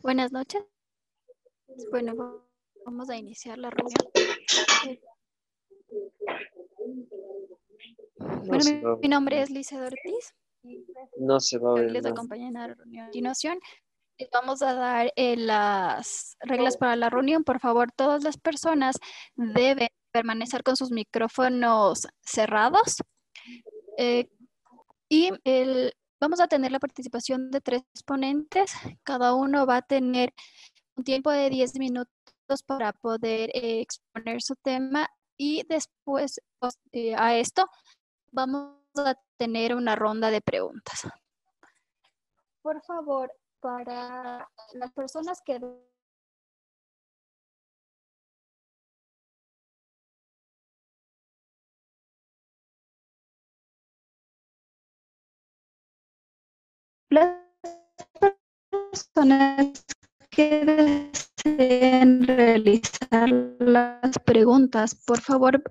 Buenas noches. Bueno, vamos a iniciar la reunión. No se va a Mi nombre ver. es Lice Ortiz. No se va a Hoy ver les nada. acompaño en la reunión. A continuación, les vamos a dar las reglas para la reunión. Por favor, todas las personas deben permanecer con sus micrófonos cerrados. Vamos a tener la participación de 3 ponentes. Cada uno va a tener un tiempo de 10 minutos para poder exponer su tema y después a esto vamos a tener una ronda de preguntas. Por favor, para las personas que las personas que deseen realizar las preguntas, por favor,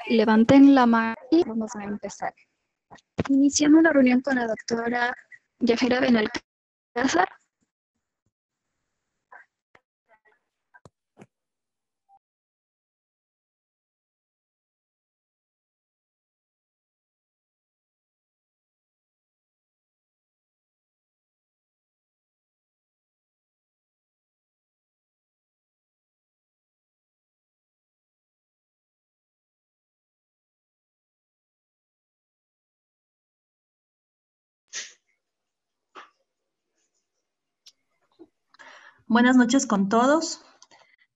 levanten la mano y vamos a empezar. Iniciamos la reunión con la doctora Yajaira Benalcázar. Buenas noches con todos.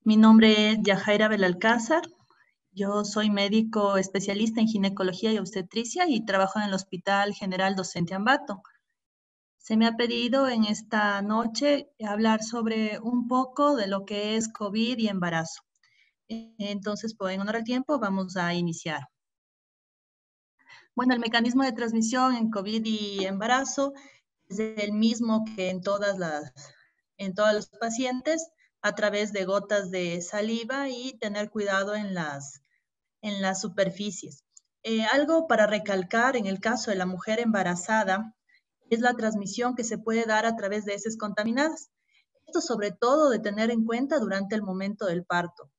Mi nombre es Yajaira Belalcázar. Yo soy médico especialista en ginecología y obstetricia y trabajo en el Hospital General Docente Ambato. Se me ha pedido en esta noche hablar sobre un poco de lo que es COVID y embarazo. Entonces, pues, en honor al tiempo, vamos a iniciar. Bueno, el mecanismo de transmisión en COVID y embarazo es el mismo que en todos los pacientes, a través de gotas de saliva y tener cuidado en las superficies. Algo para recalcar en el caso de la mujer embarazada es la transmisión que se puede dar a través de heces contaminadas. Esto sobre todo de tener en cuenta durante el momento del parto.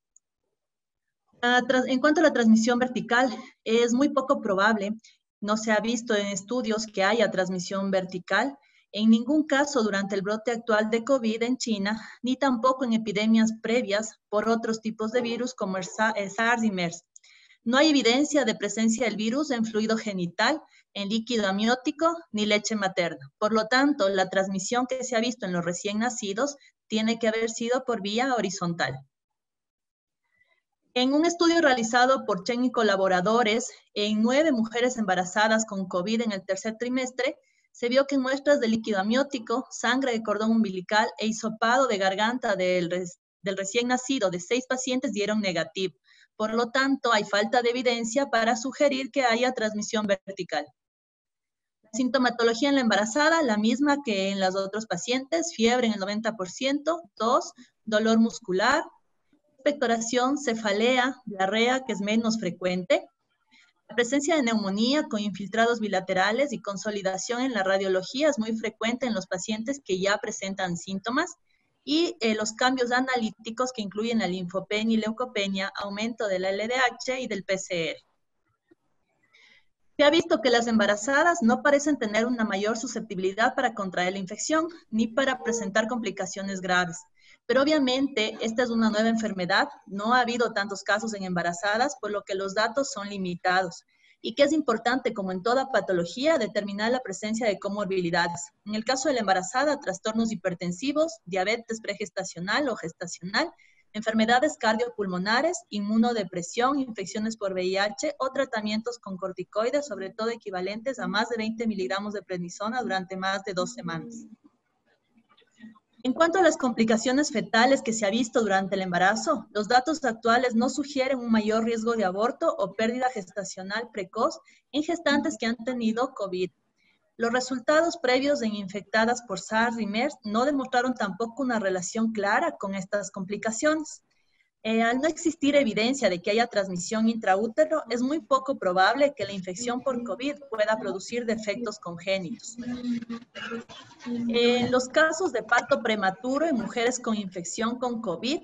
En cuanto a la transmisión vertical, es muy poco probable. No se ha visto en estudios que haya transmisión vertical. En ningún caso durante el brote actual de COVID en China, ni tampoco en epidemias previas por otros tipos de virus como el SARS y MERS. No hay evidencia de presencia del virus en fluido genital, en líquido amniótico, ni leche materna. Por lo tanto, la transmisión que se ha visto en los recién nacidos tiene que haber sido por vía horizontal. En un estudio realizado por Chen y colaboradores en 9 mujeres embarazadas con COVID en el tercer trimestre, se vio que en muestras de líquido amniótico, sangre de cordón umbilical e hisopado de garganta del recién nacido de 6 pacientes dieron negativo. Por lo tanto, hay falta de evidencia para sugerir que haya transmisión vertical. La sintomatología en la embarazada, la misma que en los otros pacientes, fiebre en el 90%, tos, dolor muscular, expectoración, cefalea, diarrea, que es menos frecuente, la presencia de neumonía con infiltrados bilaterales y consolidación en la radiología es muy frecuente en los pacientes que ya presentan síntomas, y los cambios analíticos que incluyen la linfopenia y leucopenia, aumento del LDH y del PCR. Se ha visto que las embarazadas no parecen tener una mayor susceptibilidad para contraer la infección ni para presentar complicaciones graves. Pero obviamente esta es una nueva enfermedad, no ha habido tantos casos en embarazadas, por lo que los datos son limitados. Y que es importante, como en toda patología, determinar la presencia de comorbilidades. En el caso de la embarazada, trastornos hipertensivos, diabetes pregestacional o gestacional, enfermedades cardiopulmonares, inmunodepresión, infecciones por VIH o tratamientos con corticoides, sobre todo equivalentes a más de 20 miligramos de prednisona durante más de 2 semanas. En cuanto a las complicaciones fetales que se ha visto durante el embarazo, los datos actuales no sugieren un mayor riesgo de aborto o pérdida gestacional precoz en gestantes que han tenido COVID. Los resultados previos en infectadas por SARS y MERS no demostraron tampoco una relación clara con estas complicaciones. Al no existir evidencia de que haya transmisión intraútero, es muy poco probable que la infección por COVID pueda producir defectos congénitos. En los casos de parto prematuro en mujeres con infección con COVID,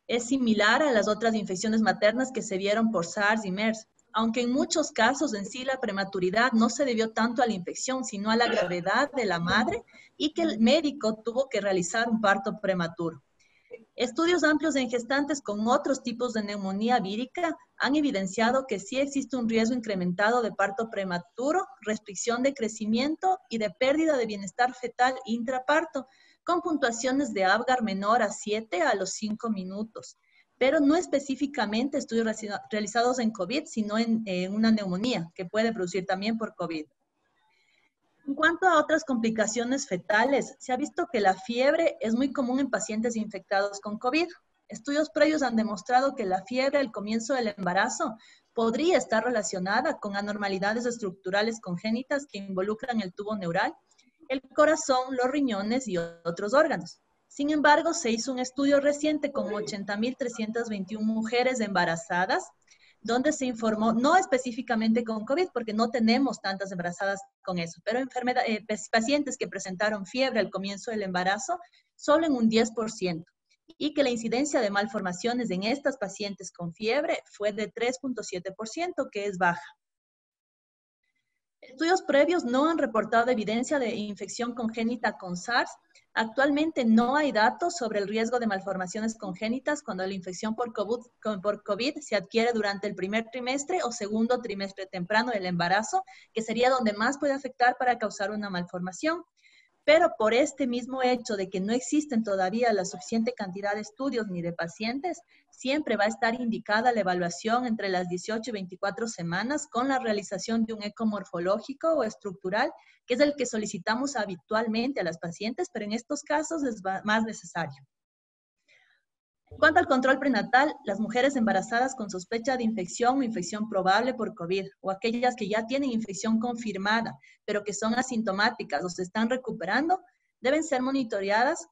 es similar a las otras infecciones maternas que se vieron por SARS y MERS, aunque en muchos casos en sí la prematuridad no se debió tanto a la infección, sino a la gravedad de la madre y que el médico tuvo que realizar un parto prematuro. Estudios amplios en gestantes con otros tipos de neumonía vírica han evidenciado que sí existe un riesgo incrementado de parto prematuro, restricción de crecimiento y de pérdida de bienestar fetal intraparto, con puntuaciones de Apgar menor a 7 a los 5 minutos, pero no específicamente estudios realizados en COVID, sino en una neumonía que puede producir también por COVID. En cuanto a otras complicaciones fetales, se ha visto que la fiebre es muy común en pacientes infectados con COVID. Estudios previos han demostrado que la fiebre al comienzo del embarazo podría estar relacionada con anormalidades estructurales congénitas que involucran el tubo neural, el corazón, los riñones y otros órganos. Sin embargo, se hizo un estudio reciente con 80.321 mujeres embarazadas, donde se informó, no específicamente con COVID, porque no tenemos tantas embarazadas con eso, pero pacientes que presentaron fiebre al comienzo del embarazo, solo en un 10%, y que la incidencia de malformaciones en estas pacientes con fiebre fue de 3.7%, que es baja. Estudios previos no han reportado evidencia de infección congénita con SARS. Actualmente no hay datos sobre el riesgo de malformaciones congénitas cuando la infección por COVID se adquiere durante el primer trimestre o segundo trimestre temprano del embarazo, que sería donde más puede afectar para causar una malformación. Pero por este mismo hecho de que no existen todavía la suficiente cantidad de estudios ni de pacientes, siempre va a estar indicada la evaluación entre las 18 y 24 semanas con la realización de un eco morfológico o estructural, que es el que solicitamos habitualmente a las pacientes, pero en estos casos es más necesario. En cuanto al control prenatal, las mujeres embarazadas con sospecha de infección o infección probable por COVID, o aquellas que ya tienen infección confirmada, pero que son asintomáticas o se están recuperando, deben ser monitoreadas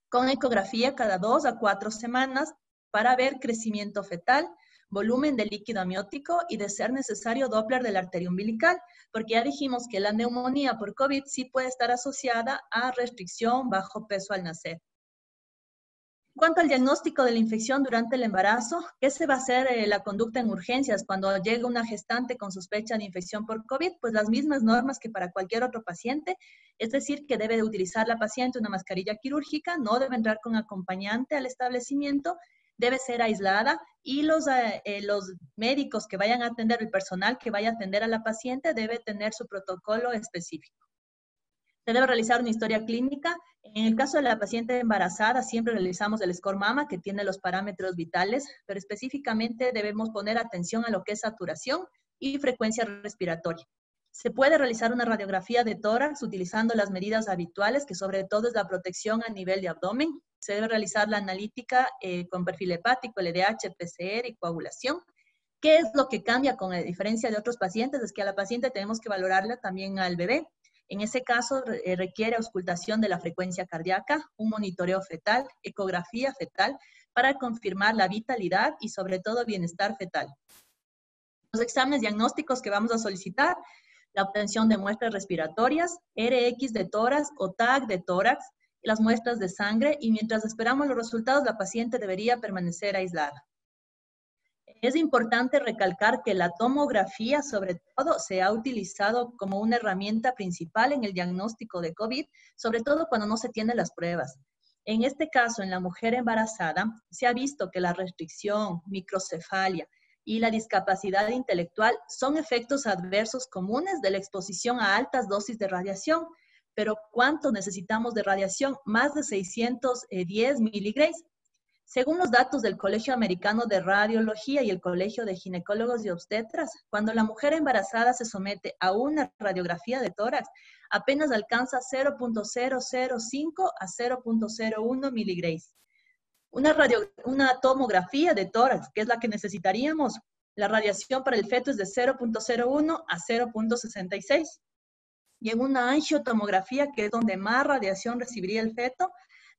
con ecografía cada 2 a 4 semanas para ver crecimiento fetal, volumen de líquido amniótico y, de ser necesario, Doppler de la arteria umbilical, porque ya dijimos que la neumonía por COVID sí puede estar asociada a restricción, bajo peso al nacer. En cuanto al diagnóstico de la infección durante el embarazo, ¿qué se va a hacer la conducta en urgencias cuando llega una gestante con sospecha de infección por COVID? Pues las mismas normas que para cualquier otro paciente, es decir, que debe de utilizar la paciente una mascarilla quirúrgica, no debe entrar con acompañante al establecimiento, debe ser aislada y los médicos que vayan a atender, el personal que vaya a atender a la paciente debe tener su protocolo específico. Se debe realizar una historia clínica. En el caso de la paciente embarazada, siempre realizamos el score mama, que tiene los parámetros vitales, pero específicamente debemos poner atención a lo que es saturación y frecuencia respiratoria. Se puede realizar una radiografía de tórax utilizando las medidas habituales, que sobre todo es la protección a nivel de abdomen. Se debe realizar la analítica con perfil hepático, LDH, PCR y coagulación. ¿Qué es lo que cambia con la diferencia de otros pacientes? Es que a la paciente tenemos que valorarla también al bebé. En ese caso, requiere auscultación de la frecuencia cardíaca, un monitoreo fetal, ecografía fetal, para confirmar la vitalidad y, sobre todo, bienestar fetal. Los exámenes diagnósticos que vamos a solicitar: la obtención de muestras respiratorias, RX de tórax o TAC de tórax, las muestras de sangre, y mientras esperamos los resultados, la paciente debería permanecer aislada. Es importante recalcar que la tomografía, sobre todo, se ha utilizado como una herramienta principal en el diagnóstico de COVID, sobre todo cuando no se tienen las pruebas. En este caso, en la mujer embarazada, se ha visto que la restricción, microcefalia y la discapacidad intelectual son efectos adversos comunes de la exposición a altas dosis de radiación. Pero ¿cuánto necesitamos de radiación? Más de 610 miligrays. Según los datos del Colegio Americano de Radiología y el Colegio de Ginecólogos y Obstetras, cuando la mujer embarazada se somete a una radiografía de tórax, apenas alcanza 0.005 a 0.01 miligrays. Una tomografía de tórax, que es la que necesitaríamos, la radiación para el feto es de 0.01 a 0.66. Y en una angiotomografía, que es donde más radiación recibiría el feto,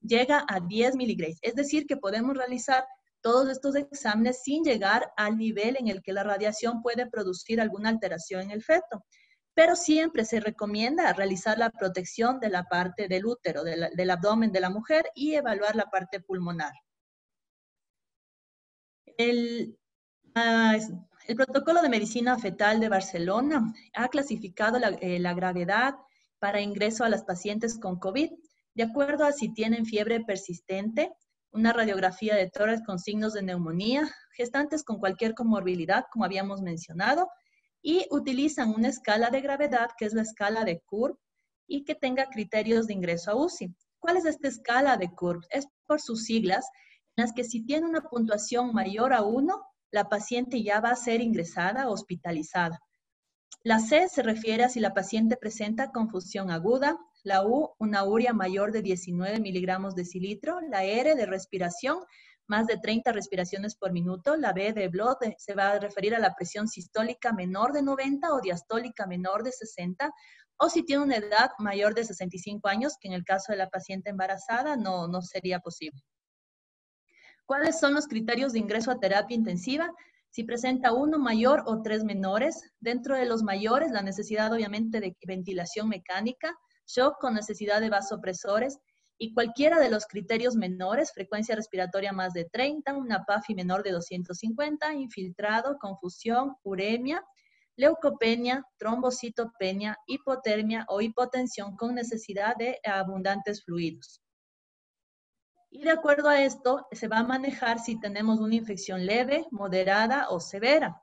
llega a 10 miligrays. Es decir, que podemos realizar todos estos exámenes sin llegar al nivel en el que la radiación puede producir alguna alteración en el feto. Pero siempre se recomienda realizar la protección de la parte del útero, del abdomen de la mujer y evaluar la parte pulmonar. El protocolo de medicina fetal de Barcelona ha clasificado la gravedad para ingreso a las pacientes con COVID, de acuerdo a si tienen fiebre persistente, una radiografía de tórax con signos de neumonía, gestantes con cualquier comorbilidad, como habíamos mencionado, y utilizan una escala de gravedad, que es la escala de Kurb, y que tenga criterios de ingreso a UCI. ¿Cuál es esta escala de Kurb? Es por sus siglas, en las que si tiene una puntuación mayor a 1, la paciente ya va a ser ingresada o hospitalizada. La C se refiere a si la paciente presenta confusión aguda, la U, una urea mayor de 19 miligramos decilitro, la R de respiración, más de 30 respiraciones por minuto, la B de blood se va a referir a la presión sistólica menor de 90 o diastólica menor de 60, o si tiene una edad mayor de 65 años, que en el caso de la paciente embarazada no sería posible. ¿Cuáles son los criterios de ingreso a terapia intensiva? Si presenta 1 mayor o 3 menores. Dentro de los mayores, la necesidad obviamente de ventilación mecánica, shock con necesidad de vasopresores, y cualquiera de los criterios menores, frecuencia respiratoria más de 30, una PAFI menor de 250, infiltrado, confusión, uremia, leucopenia, trombocitopenia, hipotermia o hipotensión con necesidad de abundantes fluidos. Y de acuerdo a esto, se va a manejar si tenemos una infección leve, moderada o severa.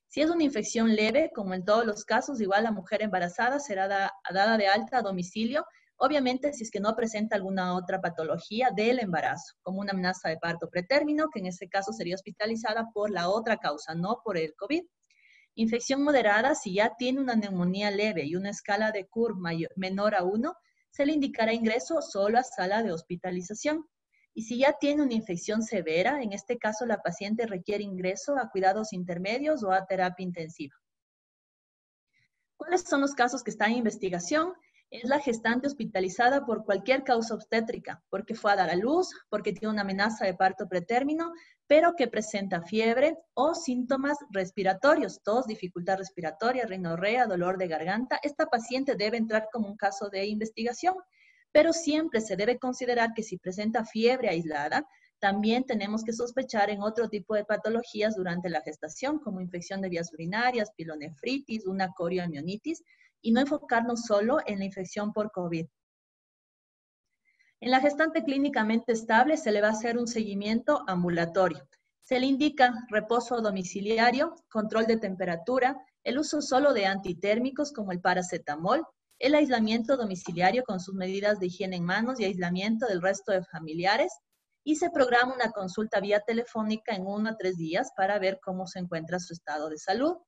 Si es una infección leve, como en todos los casos, igual la mujer embarazada será dada de alta a domicilio, obviamente si es que no presenta alguna otra patología del embarazo, como una amenaza de parto pretérmino, que en ese caso sería hospitalizada por la otra causa, no por el COVID. Infección moderada, si ya tiene una neumonía leve y una escala de Kurb menor a 1, se le indicará ingreso solo a sala de hospitalización. Y si ya tiene una infección severa, en este caso la paciente requiere ingreso a cuidados intermedios o a terapia intensiva. ¿Cuáles son los casos que están en investigación? Es la gestante hospitalizada por cualquier causa obstétrica, porque fue a dar a luz, porque tiene una amenaza de parto pretérmino, pero que presenta fiebre o síntomas respiratorios, tos, dificultad respiratoria, rinorrea, dolor de garganta. Esta paciente debe entrar como un caso de investigación, pero siempre se debe considerar que si presenta fiebre aislada, también tenemos que sospechar en otro tipo de patologías durante la gestación, como infección de vías urinarias, pilonefritis, una corioamionitis, y no enfocarnos solo en la infección por COVID. En la gestante clínicamente estable se le va a hacer un seguimiento ambulatorio. Se le indica reposo domiciliario, control de temperatura, el uso solo de antitérmicos como el paracetamol, el aislamiento domiciliario con sus medidas de higiene en manos y aislamiento del resto de familiares, y se programa una consulta vía telefónica en 1 a 3 días para ver cómo se encuentra su estado de salud.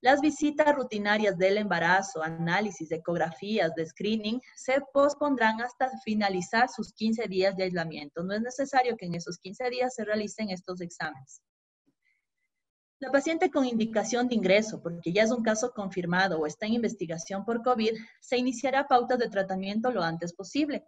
Las visitas rutinarias del embarazo, análisis de ecografías, de screening, se pospondrán hasta finalizar sus 15 días de aislamiento. No es necesario que en esos 15 días se realicen estos exámenes. La paciente con indicación de ingreso, porque ya es un caso confirmado o está en investigación por COVID, se iniciará pautas de tratamiento lo antes posible.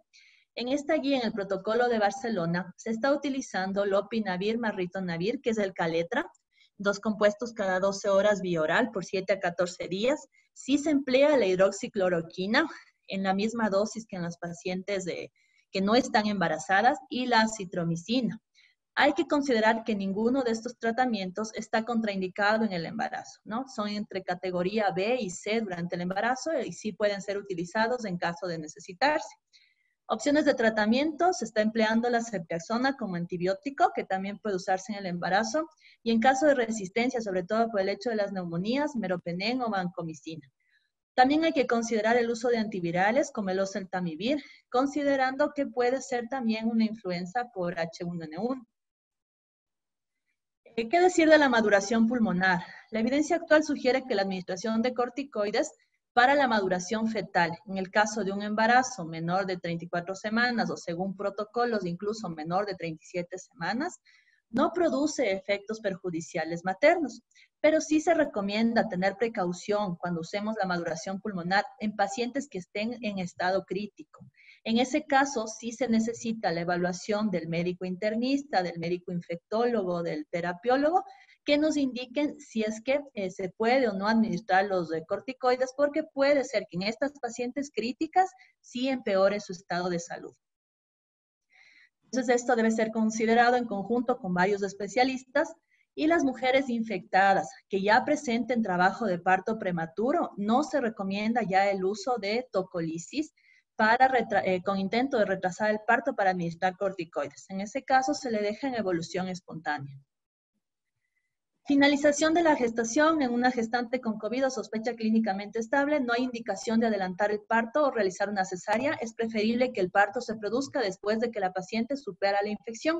En esta guía, en el protocolo de Barcelona, se está utilizando lopinavir más ritonavir, que es el Caletra, 2 compuestos cada 12 horas vía oral por 7 a 14 días. Sí se emplea la hidroxicloroquina en la misma dosis que en las pacientes que no están embarazadas y la acitromicina. Hay que considerar que ninguno de estos tratamientos está contraindicado en el embarazo, ¿no? Son entre categoría B y C durante el embarazo y sí pueden ser utilizados en caso de necesitarse. Opciones de tratamiento, se está empleando la ceftriaxona como antibiótico, que también puede usarse en el embarazo, y en caso de resistencia, sobre todo por el hecho de las neumonías, meropenem o vancomicina. También hay que considerar el uso de antivirales como el oseltamivir, considerando que puede ser también una influenza por H1N1. ¿Qué decir de la maduración pulmonar? La evidencia actual sugiere que la administración de corticoides para la maduración fetal, en el caso de un embarazo menor de 34 semanas o según protocolos incluso menor de 37 semanas, no produce efectos perjudiciales maternos, pero sí se recomienda tener precaución cuando usemos la maduración pulmonar en pacientes que estén en estado crítico, En ese caso, sí se necesita la evaluación del médico internista, del médico infectólogo, del terapiólogo, que nos indiquen si es que se puede o no administrar los corticoides, porque puede ser que en estas pacientes críticas sí empeore su estado de salud. Entonces, esto debe ser considerado en conjunto con varios especialistas. Y las mujeres infectadas que ya presenten trabajo de parto prematuro, no se recomienda ya el uso de tocolisis con intento de retrasar el parto para administrar corticoides. En ese caso, se le deja en evolución espontánea. Finalización de la gestación en una gestante con COVID o sospecha clínicamente estable. No hay indicación de adelantar el parto o realizar una cesárea. Es preferible que el parto se produzca después de que la paciente supera la infección.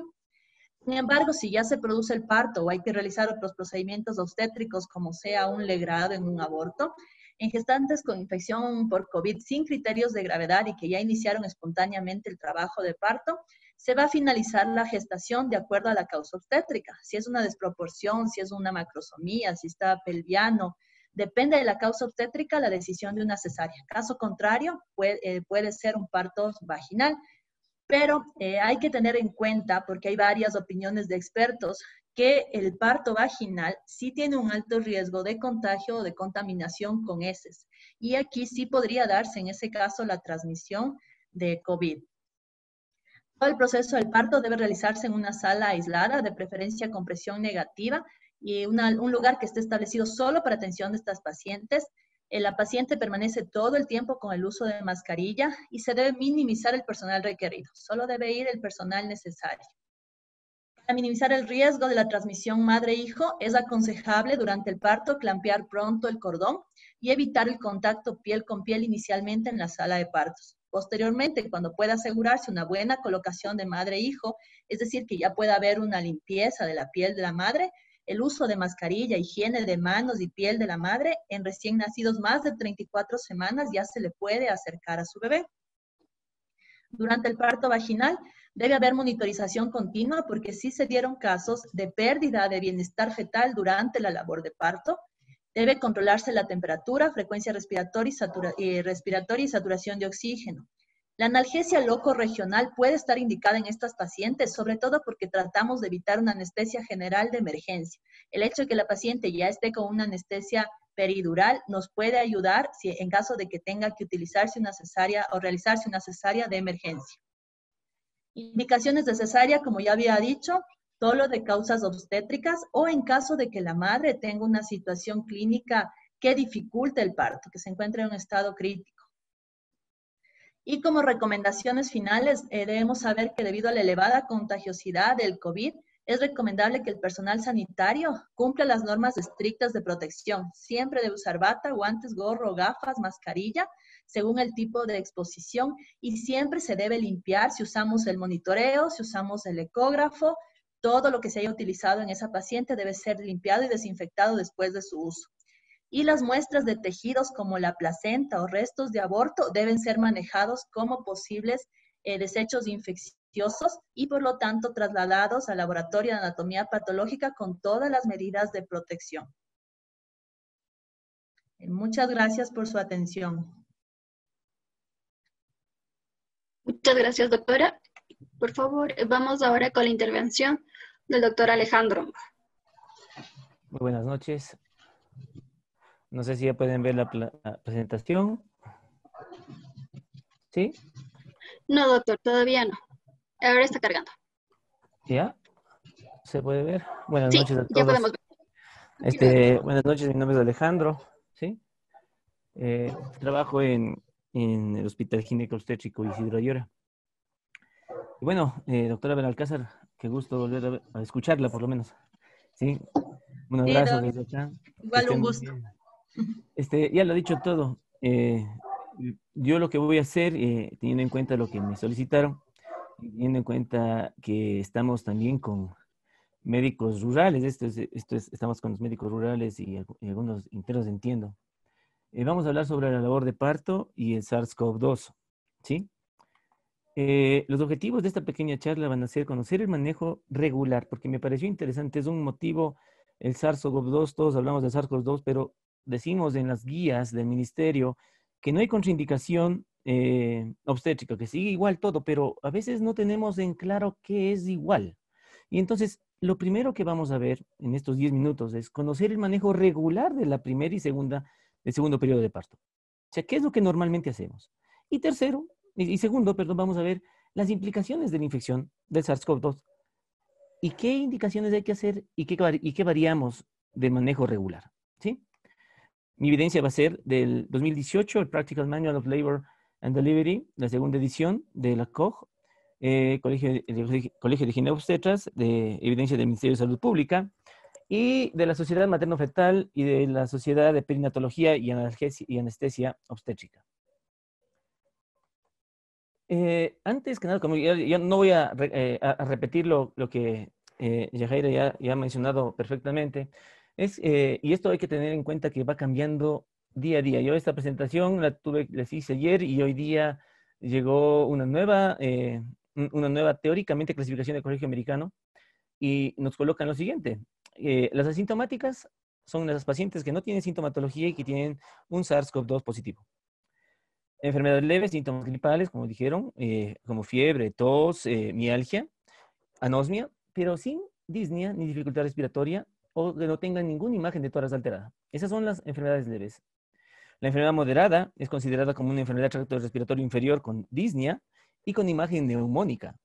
Sin embargo, si ya se produce el parto o hay que realizar otros procedimientos obstétricos, como sea un legrado en un aborto, en gestantes con infección por COVID sin criterios de gravedad y que ya iniciaron espontáneamente el trabajo de parto, se va a finalizar la gestación de acuerdo a la causa obstétrica. Si es una desproporción, si es una macrosomía, si está pelviano, depende de la causa obstétrica la decisión de una cesárea. Caso contrario, puede ser un parto vaginal. Pero hay que tener en cuenta, porque hay varias opiniones de expertos, que el parto vaginal sí tiene un alto riesgo de contagio o de contaminación con heces. Y aquí sí podría darse, en ese caso, la transmisión de COVID. Todo el proceso del parto debe realizarse en una sala aislada, de preferencia con presión negativa, y un lugar que esté establecido solo para atención de estas pacientes. La paciente permanece todo el tiempo con el uso de mascarilla y se debe minimizar el personal requerido. Solo debe ir el personal necesario. Para minimizar el riesgo de la transmisión madre-hijo, es aconsejable durante el parto clampear pronto el cordón y evitar el contacto piel con piel inicialmente en la sala de partos. Posteriormente, cuando pueda asegurarse una buena colocación de madre-hijo, es decir, que ya pueda haber una limpieza de la piel de la madre, el uso de mascarilla, higiene de manos y piel de la madre, en recién nacidos más de 34 semanas ya se le puede acercar a su bebé. Durante el parto vaginal debe haber monitorización continua porque sí se dieron casos de pérdida de bienestar fetal durante la labor de parto. Debe controlarse la temperatura, frecuencia respiratoria y saturación de oxígeno. La analgesia locorregional puede estar indicada en estas pacientes, sobre todo porque tratamos de evitar una anestesia general de emergencia. El hecho de que la paciente ya esté con una anestesia peridural nos puede ayudar si en caso de que tenga que utilizarse una cesárea o realizarse una cesárea de emergencia. Indicaciones de cesárea, como ya había dicho, solo de causas obstétricas o en caso de que la madre tenga una situación clínica que dificulte el parto, que se encuentre en un estado crítico. Y como recomendaciones finales, debemos saber que debido a la elevada contagiosidad del COVID, es recomendable que el personal sanitario cumpla las normas estrictas de protección. Siempre debe usar bata, guantes, gorro, gafas, mascarilla, según el tipo de exposición, y siempre se debe limpiar si usamos el monitoreo, si usamos el ecógrafo, todo lo que se haya utilizado en esa paciente debe ser limpiado y desinfectado después de su uso. Y las muestras de tejidos como la placenta o restos de aborto deben ser manejados como posibles desechos infecciosos y por lo tanto trasladados al laboratorio de anatomía patológica con todas las medidas de protección. Muchas gracias por su atención. Muchas gracias, doctora. Por favor, vamos ahora con la intervención del doctor Alejandro. Muy buenas noches. No sé si ya pueden ver la presentación. ¿Sí? No, doctor, todavía no. Ahora está cargando. ¿Ya? ¿Se puede ver? Buenas Sí, noches a todos. ya podemos ver. Buenas noches, mi nombre es Alejandro. ¿Sí? Trabajo en el Hospital Ginecobstétrico Isidro Ayora. Y bueno, doctora Benalcázar, qué gusto volver a escucharla por lo menos. ¿Sí? Un abrazo desde acá. Igual un gusto. Ya lo he dicho todo. Yo lo que voy a hacer, teniendo en cuenta lo que me solicitaron, teniendo en cuenta que estamos también con médicos rurales, estamos con los médicos rurales y algunos internos, entiendo. Vamos a hablar sobre la labor de parto y el SARS-CoV-2, ¿sí? Los objetivos de esta pequeña charla van a ser conocer el manejo regular, porque me pareció interesante, es un motivo, el SARS-CoV-2, todos hablamos del SARS-CoV-2, pero decimos en las guías del ministerio que no hay contraindicación obstétrica, que sigue igual todo, pero a veces no tenemos en claro qué es igual. Y entonces, lo primero que vamos a ver en estos 10 minutos es conocer el manejo regular de la primera y del segundo periodo de parto. O sea, ¿qué es lo que normalmente hacemos? Y tercero, y segundo, perdón, vamos a ver las implicaciones de la infección del SARS-CoV-2 y qué indicaciones hay que hacer y qué variamos del manejo regular, ¿sí? Mi evidencia va a ser del 2018, el Practical Manual of Labor and Delivery, la segunda edición de la COG, Colegio de Ginecobstetras, de evidencia del Ministerio de Salud Pública, y de la Sociedad Materno-Fetal y de la Sociedad de Perinatología y Anestesia Obstétrica. Antes que nada, como ya no voy a repetir lo que Yajaira ya ha mencionado perfectamente, y esto hay que tener en cuenta que va cambiando día a día. Yo esta presentación la hice ayer y hoy día llegó una nueva teóricamente clasificación del Colegio Americano y nos colocan lo siguiente. Las asintomáticas son las pacientes que no tienen sintomatología y que tienen un SARS-CoV-2 positivo. Enfermedades leves, síntomas gripales, como dijeron, como fiebre, tos, mialgia, anosmia, pero sin disnea ni dificultad respiratoria o que no tengan ninguna imagen de tórax alterada. Esas son las enfermedades leves. La enfermedad moderada es considerada como una enfermedad de tracto respiratorio inferior con disnea y con imagen neumónica.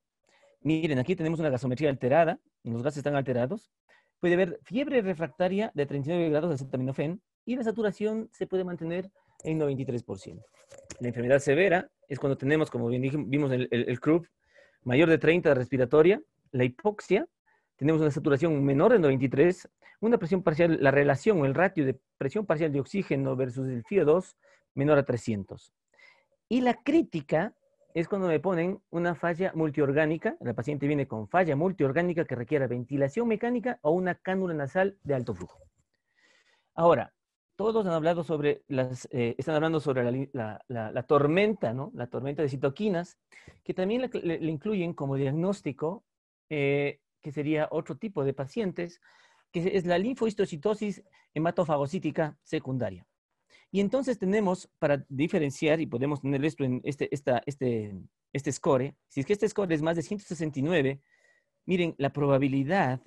Miren, aquí tenemos una gasometría alterada, los gases están alterados. Puede haber fiebre refractaria de 39 grados de acetaminofén y la saturación se puede mantener en 93%. La enfermedad severa es cuando tenemos, como bien vimos el CRUB, mayor de 30 respiratoria, la hipoxia, tenemos una saturación menor de 93, una presión parcial, la relación o el ratio de presión parcial de oxígeno versus el FiO2 menor a 300. Y la crítica es cuando me ponen una falla multiorgánica, la paciente viene con falla multiorgánica que requiere ventilación mecánica o una cánula nasal de alto flujo. Ahora, todos han hablado sobre están hablando sobre la tormenta, ¿no? La tormenta de citoquinas, que también le incluyen como diagnóstico, que sería otro tipo de pacientes, que es la linfohistocitosis hematofagocítica secundaria. Y entonces tenemos, para diferenciar, y podemos tener esto en este score, si es que este score es más de 169, miren, la probabilidad,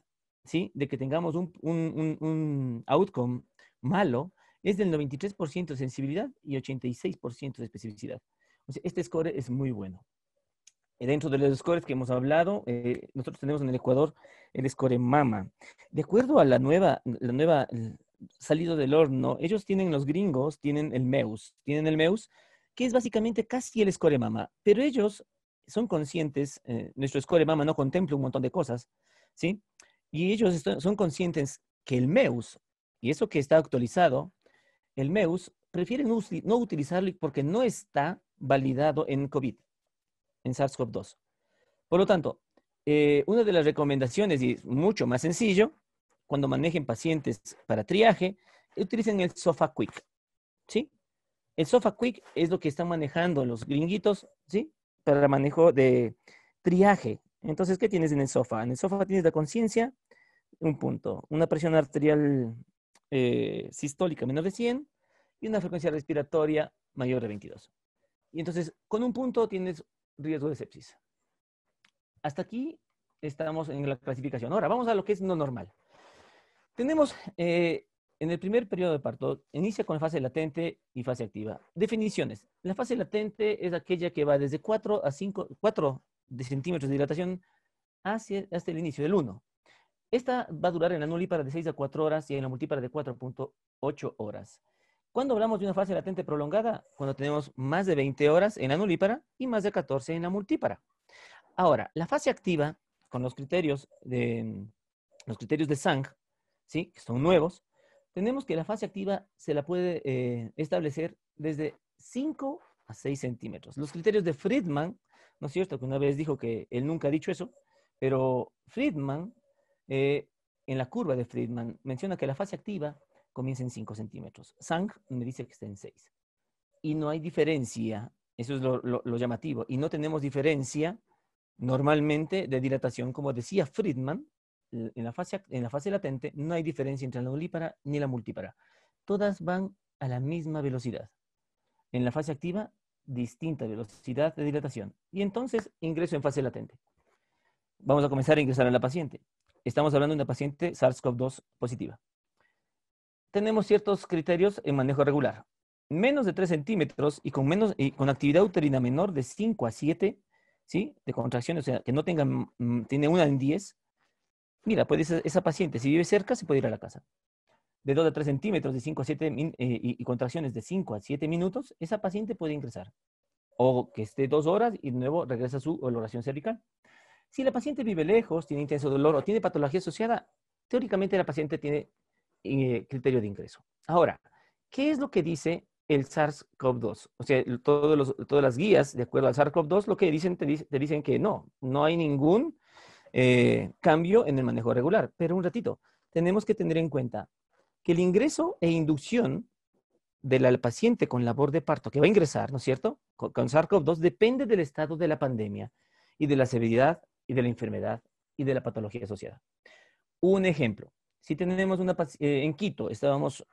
¿sí?, de que tengamos un outcome malo es del 93% de sensibilidad y 86% de especificidad. O sea, este score es muy bueno. Dentro de los scores que hemos hablado, nosotros tenemos en el Ecuador el score MAMA. De acuerdo a la nueva salido del horno, ellos tienen, los gringos, tienen el MEUS, que es básicamente casi el score MAMA, pero ellos son conscientes, nuestro score MAMA no contempla un montón de cosas, ¿sí? Y ellos son conscientes que el MEUS, y eso que está actualizado, el MEUS, prefieren no utilizarlo porque no está validado en COVID, en SARS-CoV-2. Por lo tanto, una de las recomendaciones, y es mucho más sencillo, cuando manejen pacientes para triaje, utilicen el SOFA Quick, ¿sí? El SOFA Quick es lo que están manejando los gringuitos, ¿sí?, para manejo de triaje. Entonces, ¿qué tienes en el SOFA? En el SOFA tienes la conciencia, un punto, una presión arterial sistólica menor de 100 y una frecuencia respiratoria mayor de 22. Y entonces, con un punto tienes riesgo de sepsis. Hasta aquí estamos en la clasificación. Ahora, vamos a lo que es no normal. Tenemos, en el primer periodo de parto, inicia con la fase latente y fase activa. Definiciones. La fase latente es aquella que va desde 4 centímetros de dilatación hasta el inicio del 1. Esta va a durar en la nulípara de 6 a 4 horas y en la multípara de 4.8 horas. ¿Cuándo hablamos de una fase latente prolongada? Cuando tenemos más de 20 horas en la nulípara y más de 14 en la multípara. Ahora, la fase activa, con los criterios de Sang, ¿sí?, que son nuevos, tenemos que la fase activa se la puede establecer desde 5 a 6 centímetros. Los criterios de Friedman, ¿no es cierto?, que una vez dijo que él nunca ha dicho eso, pero Friedman, en la curva de Friedman, menciona que la fase activa comienza en 5 centímetros. Sang me dice que está en 6. Y no hay diferencia, eso es lo llamativo, y no tenemos diferencia normalmente de dilatación, como decía Friedman. En la fase latente no hay diferencia entre la nulípara ni la multípara. Todas van a la misma velocidad. En la fase activa distinta velocidad de dilatación. Y entonces ingreso en fase latente. Vamos a comenzar a ingresar a la paciente. Estamos hablando de una paciente SARS-CoV-2 positiva. Tenemos ciertos criterios en manejo regular. Menos de 3 centímetros y con actividad uterina menor de 5 a 7, ¿sí? De contracciones, o sea, que no tengan, tiene una en 10. Mira, esa paciente, si vive cerca, se puede ir a la casa. De 2 a 3 centímetros, de 5 a 7 y contracciones de 5 a 7 minutos, esa paciente puede ingresar. O que esté 2 horas y de nuevo regresa a su oloración cervical. Si la paciente vive lejos, tiene intenso dolor o tiene patología asociada, teóricamente la paciente tiene criterio de ingreso. Ahora, ¿qué es lo que dice el SARS-CoV-2? O sea, todas las guías, de acuerdo al SARS-CoV-2, lo que dicen, te dicen que no hay ningún cambio en el manejo regular. Pero un ratito, tenemos que tener en cuenta que el ingreso e inducción de la paciente con labor de parto que va a ingresar, ¿no es cierto?, con SARS-CoV-2 depende del estado de la pandemia y de la severidad y de la enfermedad y de la patología asociada. Un ejemplo, si tenemos en Quito, estábamos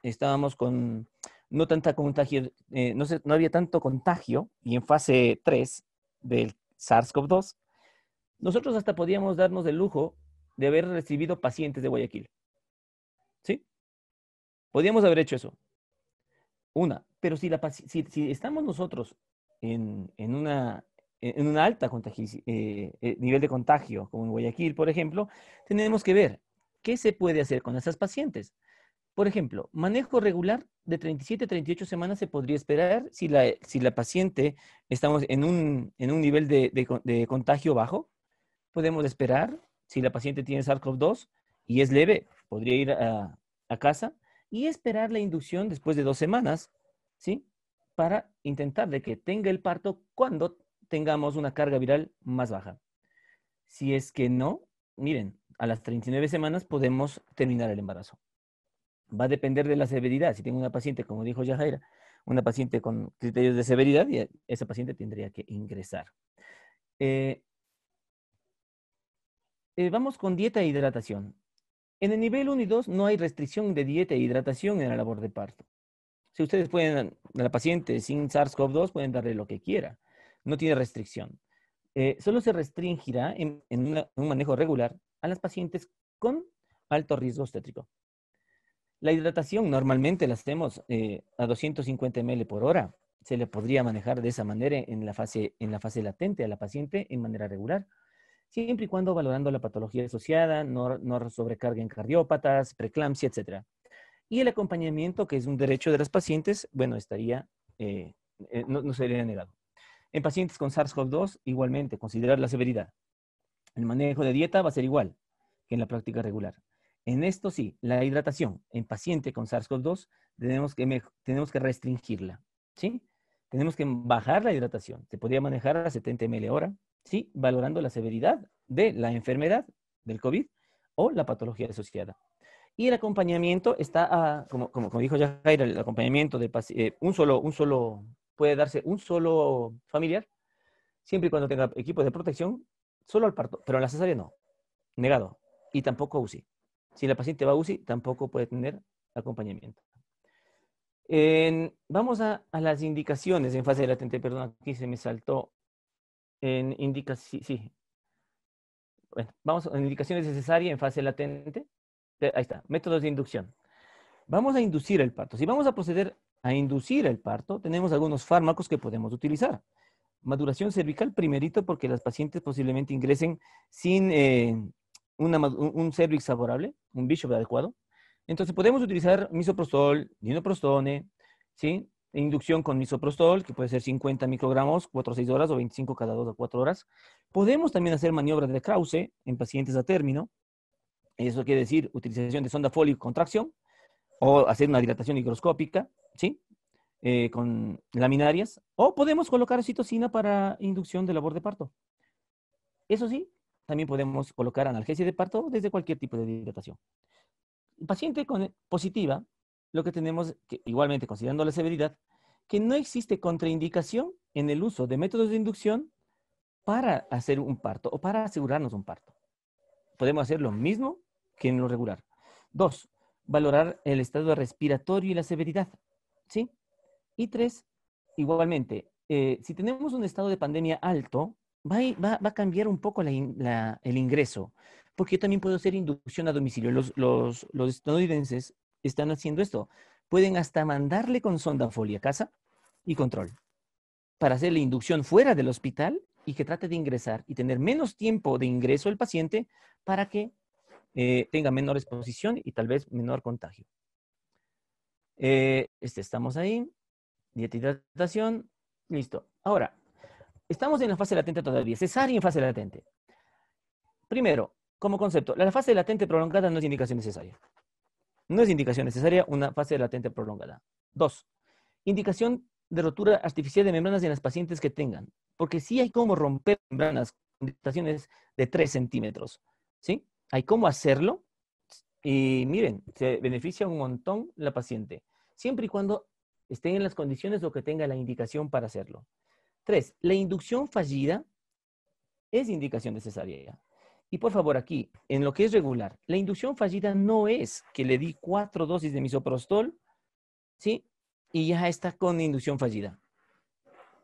con no tanta contagio, no había tanto contagio y en fase 3 del SARS-CoV-2, nosotros hasta podíamos darnos el lujo de haber recibido pacientes de Guayaquil. ¿Sí? Podíamos haber hecho eso. Pero si estamos nosotros en un alta nivel de contagio, como en Guayaquil, por ejemplo, tenemos que ver qué se puede hacer con esas pacientes. Por ejemplo, manejo regular de 37 a 38 semanas se podría esperar si la paciente estamos en un nivel de contagio bajo. Podemos esperar, si la paciente tiene SARS-CoV-2 y es leve, podría ir a casa y esperar la inducción después de 2 semanas, ¿sí? Para intentar de que tenga el parto cuando tengamos una carga viral más baja. Si es que no, miren, a las 39 semanas podemos terminar el embarazo. Va a depender de la severidad. Si tengo una paciente, como dijo Yajaira, una paciente con criterios de severidad, esa paciente tendría que ingresar. Vamos con dieta e hidratación. En el nivel 1 y 2 no hay restricción de dieta e hidratación en la labor de parto. Si ustedes pueden, a la paciente sin SARS-CoV-2, pueden darle lo que quiera. No tiene restricción. Solo se restringirá en un manejo regular a las pacientes con alto riesgo obstétrico. La hidratación normalmente la hacemos a 250 ml por hora. Se le podría manejar de esa manera en la fase latente a la paciente en manera regular, siempre y cuando valorando la patología asociada, no sobrecarga en cardiópatas, preeclampsia, etc. Y el acompañamiento, que es un derecho de las pacientes, bueno, no sería negado. En pacientes con SARS-CoV-2, igualmente, considerar la severidad. El manejo de dieta va a ser igual que en la práctica regular. En esto sí, la hidratación en paciente con SARS-CoV-2 tenemos que restringirla, ¿sí? Tenemos que bajar la hidratación. Se podría manejar a 70 ml hora, ¿sí? Valorando la severidad de la enfermedad del COVID o la patología asociada. Y el acompañamiento está, como dijo Yajaira, el acompañamiento de puede darse un solo familiar, siempre y cuando tenga equipo de protección, solo al parto, pero a la cesárea no, negado, y tampoco UCI. Si la paciente va a UCI, tampoco puede tener acompañamiento. Vamos a las indicaciones en fase latente, perdón, aquí se me saltó. Sí. Bueno, vamos a indicaciones de cesárea en fase latente. Ahí está, métodos de inducción. Vamos a inducir el parto. Si vamos a proceder a inducir el parto, tenemos algunos fármacos que podemos utilizar. Maduración cervical primerito, porque las pacientes posiblemente ingresen sin un cervix favorable, un bishop adecuado. Entonces podemos utilizar misoprostol, dinoprostone, ¿sí? Inducción con misoprostol, que puede ser 50 microgramos, 4 a 6 horas o 25 cada 2 a 4 horas. Podemos también hacer maniobras de Krause en pacientes a término. Eso quiere decir utilización de sonda Foley contracción o hacer una dilatación higroscópica, ¿sí? Con laminarias. O podemos colocar citocina para inducción de labor de parto. Eso sí, también podemos colocar analgesia de parto desde cualquier tipo de dilatación. Paciente positiva, lo que tenemos, que igualmente considerando la severidad, que no existe contraindicación en el uso de métodos de inducción para hacer un parto o para asegurarnos un parto. Podemos hacer lo mismo que en lo regular. 2, valorar el estado respiratorio y la severidad, ¿sí? Y 3, igualmente, si tenemos un estado de pandemia alto, va a cambiar un poco el ingreso, porque yo también puedo hacer inducción a domicilio. Los estadounidenses están haciendo esto. Pueden hasta mandarle con sonda Foley a casa y control para hacer la inducción fuera del hospital y que trate de ingresar y tener menos tiempo de ingreso el paciente para que tenga menor exposición y tal vez menor contagio. Estamos ahí. Dieta y hidratación. Listo. Ahora, estamos en la fase latente todavía. Cesárea en fase latente. Primero, como concepto, la fase latente prolongada no es indicación necesaria. No es indicación necesaria una fase latente prolongada. 2. Indicación de rotura artificial de membranas en las pacientes que tengan. Porque sí hay cómo romper membranas con dilataciones de 3 centímetros. ¿Sí? Hay cómo hacerlo. Y miren, se beneficia un montón la paciente. Siempre y cuando estén en las condiciones o que tenga la indicación para hacerlo. 3. La inducción fallida es indicación necesaria. Y por favor, aquí, en lo que es regular, la inducción fallida no es que le di 4 dosis de misoprostol, ¿sí? Y ya está con inducción fallida.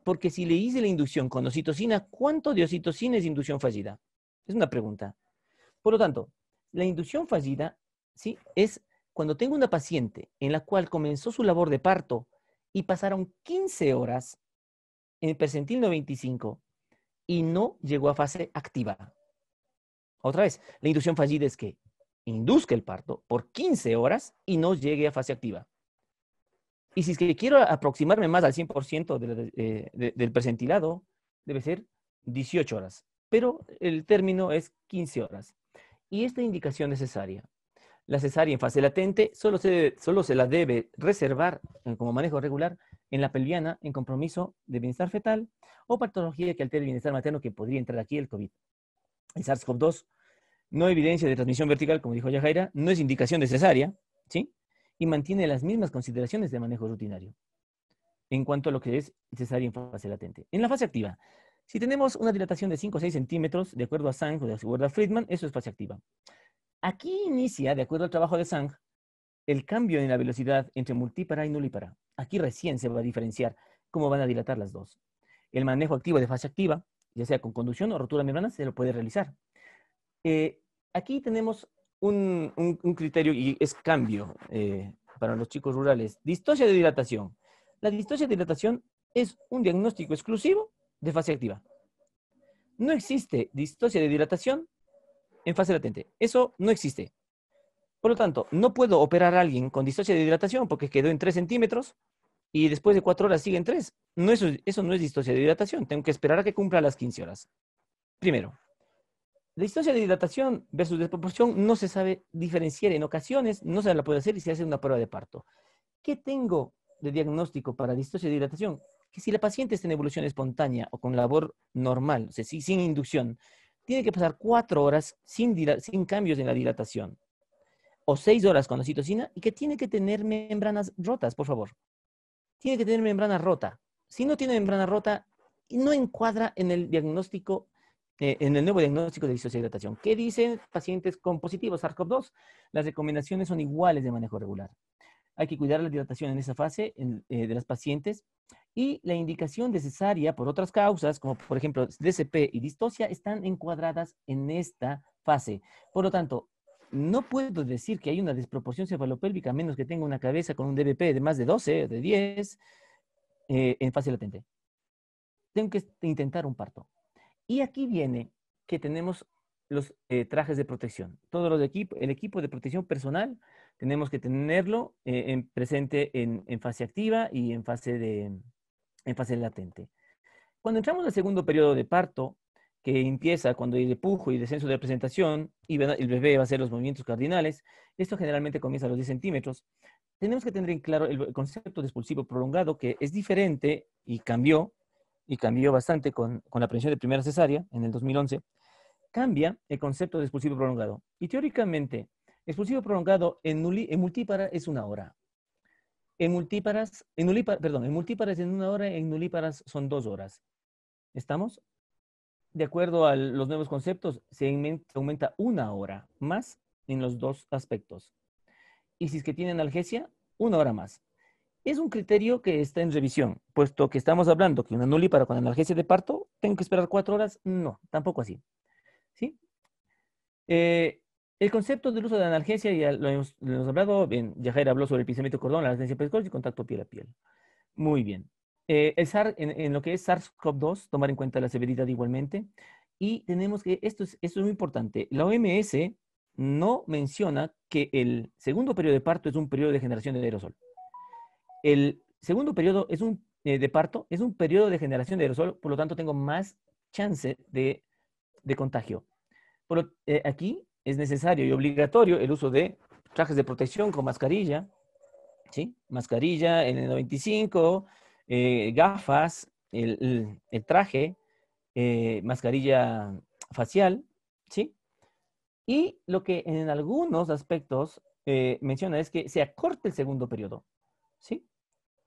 Porque si le hice la inducción con oxitocina, ¿cuánto de oxitocina es inducción fallida? Es una pregunta. Por lo tanto, la inducción fallida, ¿sí? Es cuando tengo una paciente en la cual comenzó su labor de parto y pasaron 15 horas en el percentil 95 y no llegó a fase activa. Otra vez, la inducción fallida es que induzca el parto por 15 horas y no llegue a fase activa. Y si es que quiero aproximarme más al 100% del percentilado, debe ser 18 horas. Pero el término es 15 horas. Y esta indicación necesaria. La cesárea en fase latente solo se la debe reservar como manejo regular en la pelviana en compromiso de bienestar fetal o patología que altere el bienestar materno, que podría entrar aquí el COVID. El SARS-CoV-2 no evidencia de transmisión vertical, como dijo Yajaira, no es indicación de cesárea, ¿sí? Y mantiene las mismas consideraciones de manejo rutinario en cuanto a lo que es cesárea en fase latente. En la fase activa, si tenemos una dilatación de 5 o 6 centímetros, de acuerdo a Sang o de acuerdo a Friedman, eso es fase activa. Aquí inicia, de acuerdo al trabajo de Sang, el cambio en la velocidad entre multípara y nulípara. Aquí recién se va a diferenciar cómo van a dilatar las dos. El manejo activo de fase activa, ya sea con conducción o rotura de membranas, se lo puede realizar. Aquí tenemos un criterio y es cambio para los chicos rurales. Distocia de dilatación. La distocia de dilatación es un diagnóstico exclusivo de fase activa. No existe distocia de dilatación en fase latente. Eso no existe. Por lo tanto, no puedo operar a alguien con distocia de dilatación porque quedó en 3 centímetros y después de 4 horas sigue en 3. No, eso no es distocia de dilatación. Tengo que esperar a que cumpla las 15 horas. Primero, la distocia de dilatación versus desproporción no se sabe diferenciar. En ocasiones no se la puede hacer y se hace una prueba de parto. ¿Qué tengo de diagnóstico para distocia de dilatación? Que si la paciente está en evolución espontánea o con labor normal, o sea, sin inducción, tiene que pasar 4 horas sin cambios en la dilatación. O 6 horas con oxitocina y que tiene que tener membranas rotas, por favor. Tiene que tener membrana rota. Si no tiene membrana rota, no encuadra en el diagnóstico, en el nuevo diagnóstico de distocia de dilatación. ¿Qué dicen pacientes con positivos SARS-CoV-2? Las recomendaciones son iguales de manejo regular. Hay que cuidar la dilatación en esa fase de las pacientes y la indicación de cesárea por otras causas, como por ejemplo DCP y distocia, están encuadradas en esta fase. Por lo tanto, no puedo decir que hay una desproporción cefalopélvica a menos que tenga una cabeza con un DBP de más de 12 o de 10 en fase latente. Tengo que intentar un parto. Y aquí viene que tenemos los trajes de protección. Todo el equipo de protección personal tenemos que tenerlo presente en fase activa y en fase latente. Cuando entramos al segundo periodo de parto, que empieza cuando hay repujo y descenso de presentación, y el bebé va a hacer los movimientos cardinales, esto generalmente comienza a los 10 centímetros, tenemos que tener en claro el concepto de expulsivo prolongado, que es diferente y cambió bastante con la prevención de primera cesárea en el 2011, cambia el concepto de expulsivo prolongado. Y teóricamente, expulsivo prolongado en multípara es 1 hora. En multíparas es 1 hora, en nulíparas son 2 horas. ¿Estamos? De acuerdo a los nuevos conceptos, se aumenta 1 hora más en los dos aspectos. Y si es que tiene analgesia, 1 hora más. es un criterio que está en revisión, puesto que estamos hablando que una nulípara con analgesia de parto, ¿tengo que esperar 4 horas? No, tampoco así. ¿Sí? El concepto del uso de analgesia, ya lo hemos hablado, bien, Yajaira habló sobre el pinzamiento de cordón, la analgesia precoz y contacto piel a piel. Muy bien. En lo que es SARS-CoV-2, tomar en cuenta la severidad igualmente. Y tenemos que, esto es muy importante, la OMS no menciona que el segundo periodo de parto es un periodo de generación de aerosol. El segundo periodo de parto es un periodo de generación de aerosol, por lo tanto tengo más chance de contagio. Aquí es necesario y obligatorio el uso de trajes de protección con mascarilla, ¿sí? Mascarilla, N95, gafas, el traje, mascarilla facial, ¿sí? Y lo que en algunos aspectos menciona es que se acorte el segundo periodo, ¿sí?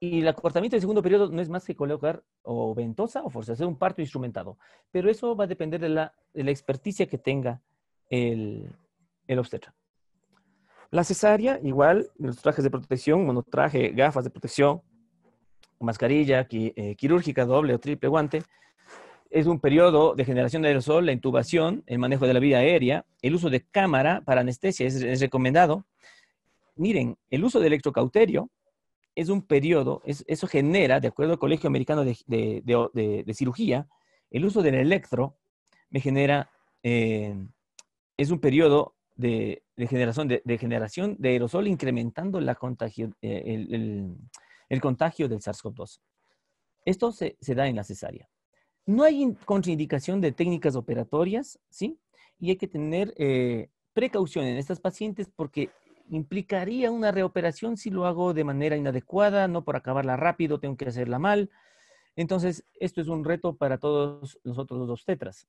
Y el acortamiento del segundo periodo no es más que colocar o ventosa o hacer un parto instrumentado. Pero eso va a depender de la experticia que tenga el obstetra. La cesárea, igual, los trajes de protección, monotraje, gafas de protección, mascarilla quirúrgica, doble o triple guante. Es un periodo de generación de aerosol, la intubación, el manejo de la vía aérea, el uso de cámara para anestesia es recomendado. Miren, el uso de electrocauterio es un periodo, eso genera, de acuerdo al Colegio Americano de Cirugía, el uso del electro me genera, es un periodo de generación de aerosol incrementando el contagio del SARS-CoV-2. Esto se da en la cesárea. No hay contraindicación de técnicas operatorias, ¿sí? Y hay que tener precaución en estas pacientes porque implicaría una reoperación si lo hago de manera inadecuada, no por acabarla rápido, tengo que hacerla mal. Entonces, esto es un reto para todos los otros obstetras.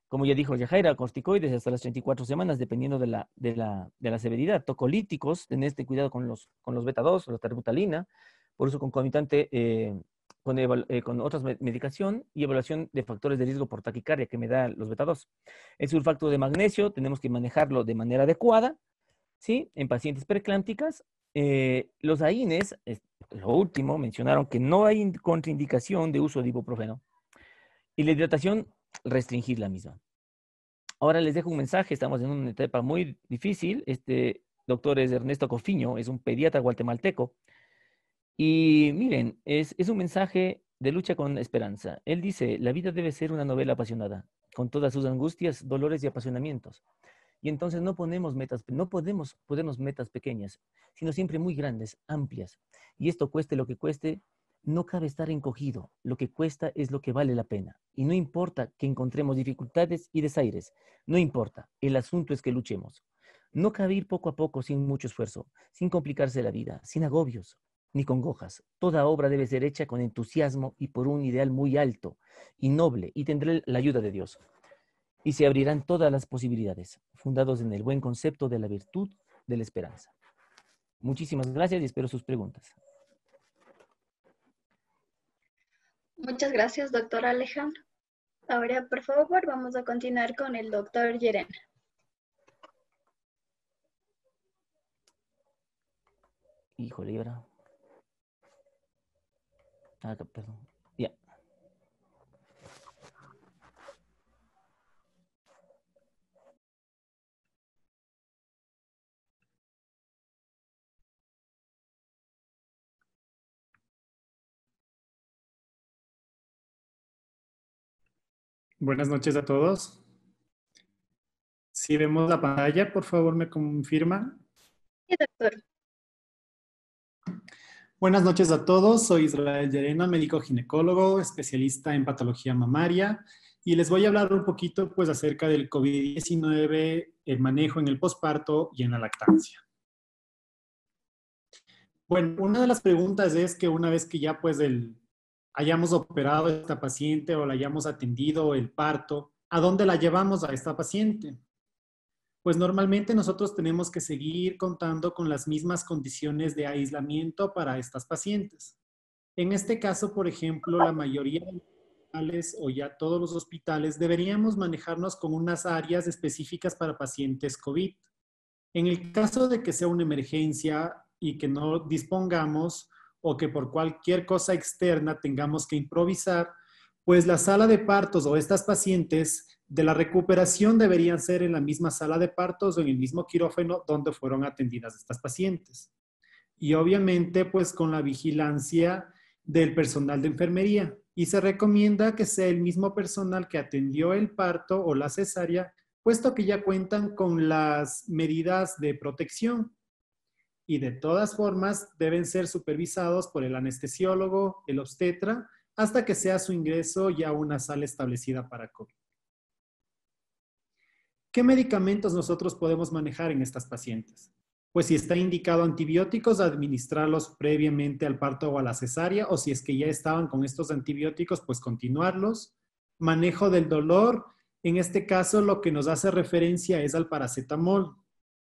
Como ya dijo Yajaira, corticoides hasta las 34 semanas, dependiendo de la severidad. Tocolíticos, tenés cuidado con los beta-2, la terbutalina, por uso concomitante con otras medicación y evaluación de factores de riesgo por taquicardia que me da los beta-2. El sulfato de magnesio, tenemos que manejarlo de manera adecuada, ¿sí? En pacientes preeclámpticas. Los AINES, lo último, mencionaron que no hay contraindicación de uso de ibuprofeno. Y la hidratación, restringir la misma. Ahora les dejo un mensaje, estamos en una etapa muy difícil. Este doctor es Ernesto Cofiño, es un pediatra guatemalteco. Y miren, es un mensaje de lucha con esperanza. Él dice, la vida debe ser una novela apasionada, con todas sus angustias, dolores y apasionamientos. Y entonces no podemos ponernos metas pequeñas, sino siempre muy grandes, amplias. Y esto cueste lo que cueste, no cabe estar encogido. Lo que cuesta es lo que vale la pena. Y no importa que encontremos dificultades y desaires. No importa. El asunto es que luchemos. No cabe ir poco a poco sin mucho esfuerzo, sin complicarse la vida, sin agobios, ni congojas. Toda obra debe ser hecha con entusiasmo y por un ideal muy alto y noble, y tendré la ayuda de Dios. Y se abrirán todas las posibilidades, fundados en el buen concepto de la virtud de la esperanza. Muchísimas gracias y espero sus preguntas. Muchas gracias, doctora Alejandro. Ahora, por favor, vamos a continuar con el doctor Llerena. Híjole, ¿y ahora? Perdón. Ya. Buenas noches a todos. Si vemos la pantalla, por favor, me confirma. Sí, doctor. Buenas noches a todos. Soy Israel Llerena, médico ginecólogo, especialista en patología mamaria, y les voy a hablar un poquito pues acerca del COVID-19, el manejo en el posparto y en la lactancia. Bueno, una de las preguntas es que una vez que ya pues hayamos operado a esta paciente o la hayamos atendido el parto, ¿a dónde la llevamos a esta paciente? Pues normalmente nosotros tenemos que seguir contando con las mismas condiciones de aislamiento para estas pacientes. En este caso, por ejemplo, la mayoría de los hospitales o ya todos los hospitales deberíamos manejarnos con unas áreas específicas para pacientes COVID. En el caso de que sea una emergencia y que no dispongamos o que por cualquier cosa externa tengamos que improvisar, pues la sala de partos o estas pacientes de la recuperación deberían ser en la misma sala de partos o en el mismo quirófano donde fueron atendidas estas pacientes. Y obviamente, pues con la vigilancia del personal de enfermería. Y se recomienda que sea el mismo personal que atendió el parto o la cesárea, puesto que ya cuentan con las medidas de protección. Y de todas formas, deben ser supervisados por el anestesiólogo, el obstetra, hasta que sea su ingreso ya a una sala establecida para COVID. ¿Qué medicamentos nosotros podemos manejar en estas pacientes? Pues si está indicado antibióticos, administrarlos previamente al parto o a la cesárea, o si es que ya estaban con estos antibióticos, pues continuarlos. Manejo del dolor, en este caso lo que nos hace referencia es al paracetamol.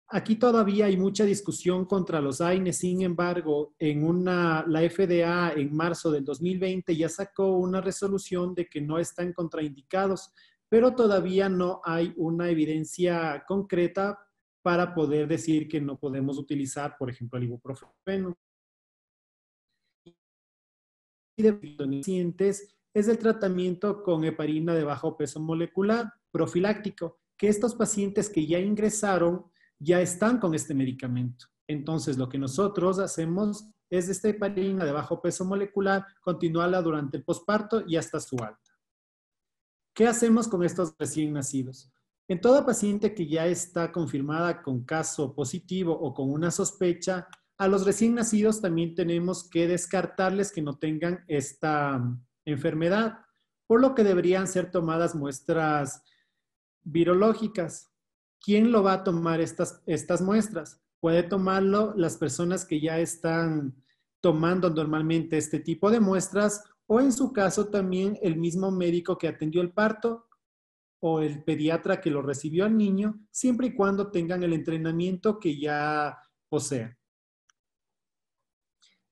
Aquí todavía hay mucha discusión contra los AINES, sin embargo, la FDA en marzo del 2020 ya sacó una resolución de que no están contraindicados, pero todavía no hay una evidencia concreta para poder decir que no podemos utilizar, por ejemplo, el ibuprofeno. Y de pacientes es el tratamiento con heparina de bajo peso molecular profiláctico, que estos pacientes que ya ingresaron ya están con este medicamento. Entonces, lo que nosotros hacemos es esta heparina de bajo peso molecular, continuarla durante el posparto y hasta su alta. ¿Qué hacemos con estos recién nacidos? En toda paciente que ya está confirmada con caso positivo o con una sospecha, a los recién nacidos también tenemos que descartarles que no tengan esta enfermedad, por lo que deberían ser tomadas muestras virológicas. ¿Quién lo va a tomar estas muestras? Puede tomarlo las personas que ya están tomando normalmente este tipo de muestras o en su caso también el mismo médico que atendió el parto o el pediatra que lo recibió al niño, siempre y cuando tengan el entrenamiento que ya posean.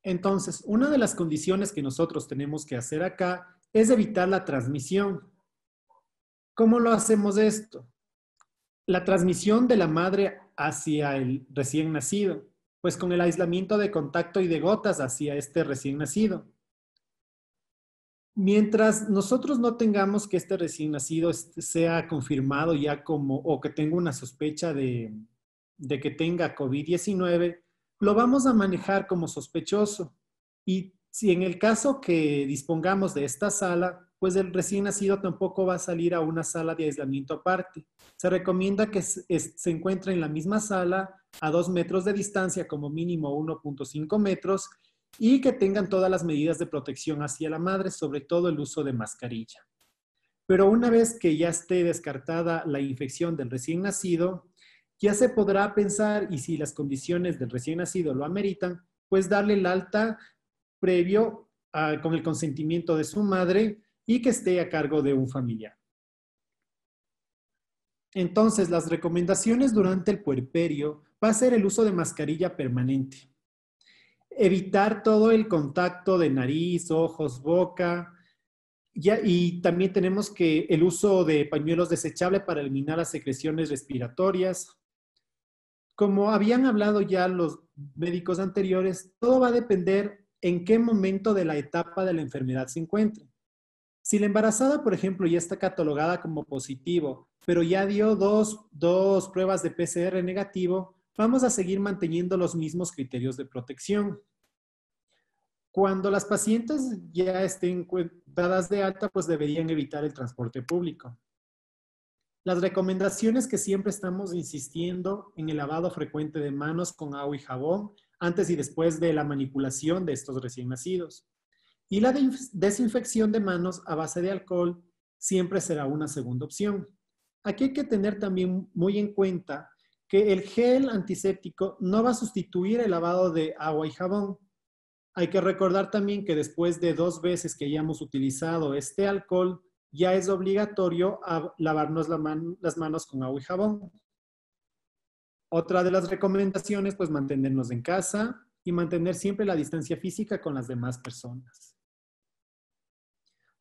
Entonces, una de las condiciones que nosotros tenemos que hacer acá es evitar la transmisión. ¿Cómo lo hacemos esto? La transmisión de la madre hacia el recién nacido, pues con el aislamiento de contacto y de gotas hacia este recién nacido. Mientras nosotros no tengamos que este recién nacido sea confirmado ya o que tenga una sospecha de que tenga COVID-19, lo vamos a manejar como sospechoso. Y si en el caso que dispongamos de esta sala, pues el recién nacido tampoco va a salir a una sala de aislamiento aparte. Se recomienda que se encuentre en la misma sala a 2 metros de distancia, como mínimo 1.5 metros, y que tengan todas las medidas de protección hacia la madre, sobre todo el uso de mascarilla. Pero una vez que ya esté descartada la infección del recién nacido, ya se podrá pensar, y si las condiciones del recién nacido lo ameritan, pues darle el alta previo con el consentimiento de su madre y que esté a cargo de un familiar. Entonces, las recomendaciones durante el puerperio va a ser el uso de mascarilla permanente. Evitar todo el contacto de nariz, ojos, boca. Y también tenemos que el uso de pañuelos desechables para eliminar las secreciones respiratorias. Como habían hablado ya los médicos anteriores, todo va a depender en qué momento de la etapa de la enfermedad se encuentre. Si la embarazada, por ejemplo, ya está catalogada como positivo, pero ya dio dos pruebas de PCR negativo, vamos a seguir manteniendo los mismos criterios de protección. Cuando las pacientes ya estén dadas de alta, pues deberían evitar el transporte público. Las recomendaciones que siempre estamos insistiendo en el lavado frecuente de manos con agua y jabón antes y después de la manipulación de estos recién nacidos. Y la desinfección de manos a base de alcohol siempre será una segunda opción. Aquí hay que tener también muy en cuenta que el gel antiséptico no va a sustituir el lavado de agua y jabón. Hay que recordar también que después de 2 veces que hayamos utilizado este alcohol, ya es obligatorio lavarnos las manos con agua y jabón. Otra de las recomendaciones, pues mantenernos en casa y mantener siempre la distancia física con las demás personas.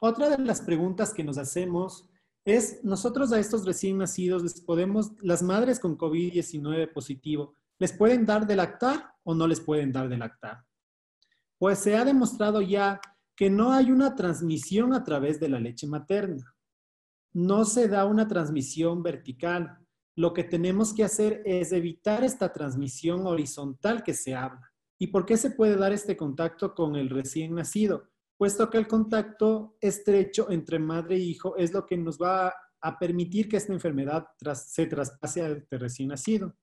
Otra de las preguntas que nos hacemos es, nosotros a estos recién nacidos, las madres con COVID-19 positivo, ¿les pueden dar de lactar o no les pueden dar de lactar? Pues se ha demostrado ya que no hay una transmisión a través de la leche materna. No se da una transmisión vertical. Lo que tenemos que hacer es evitar esta transmisión horizontal que se habla. ¿Y por qué se puede dar este contacto con el recién nacido? Puesto que el contacto estrecho entre madre e hijo es lo que nos va a permitir que esta enfermedad se traspase a este recién nacido.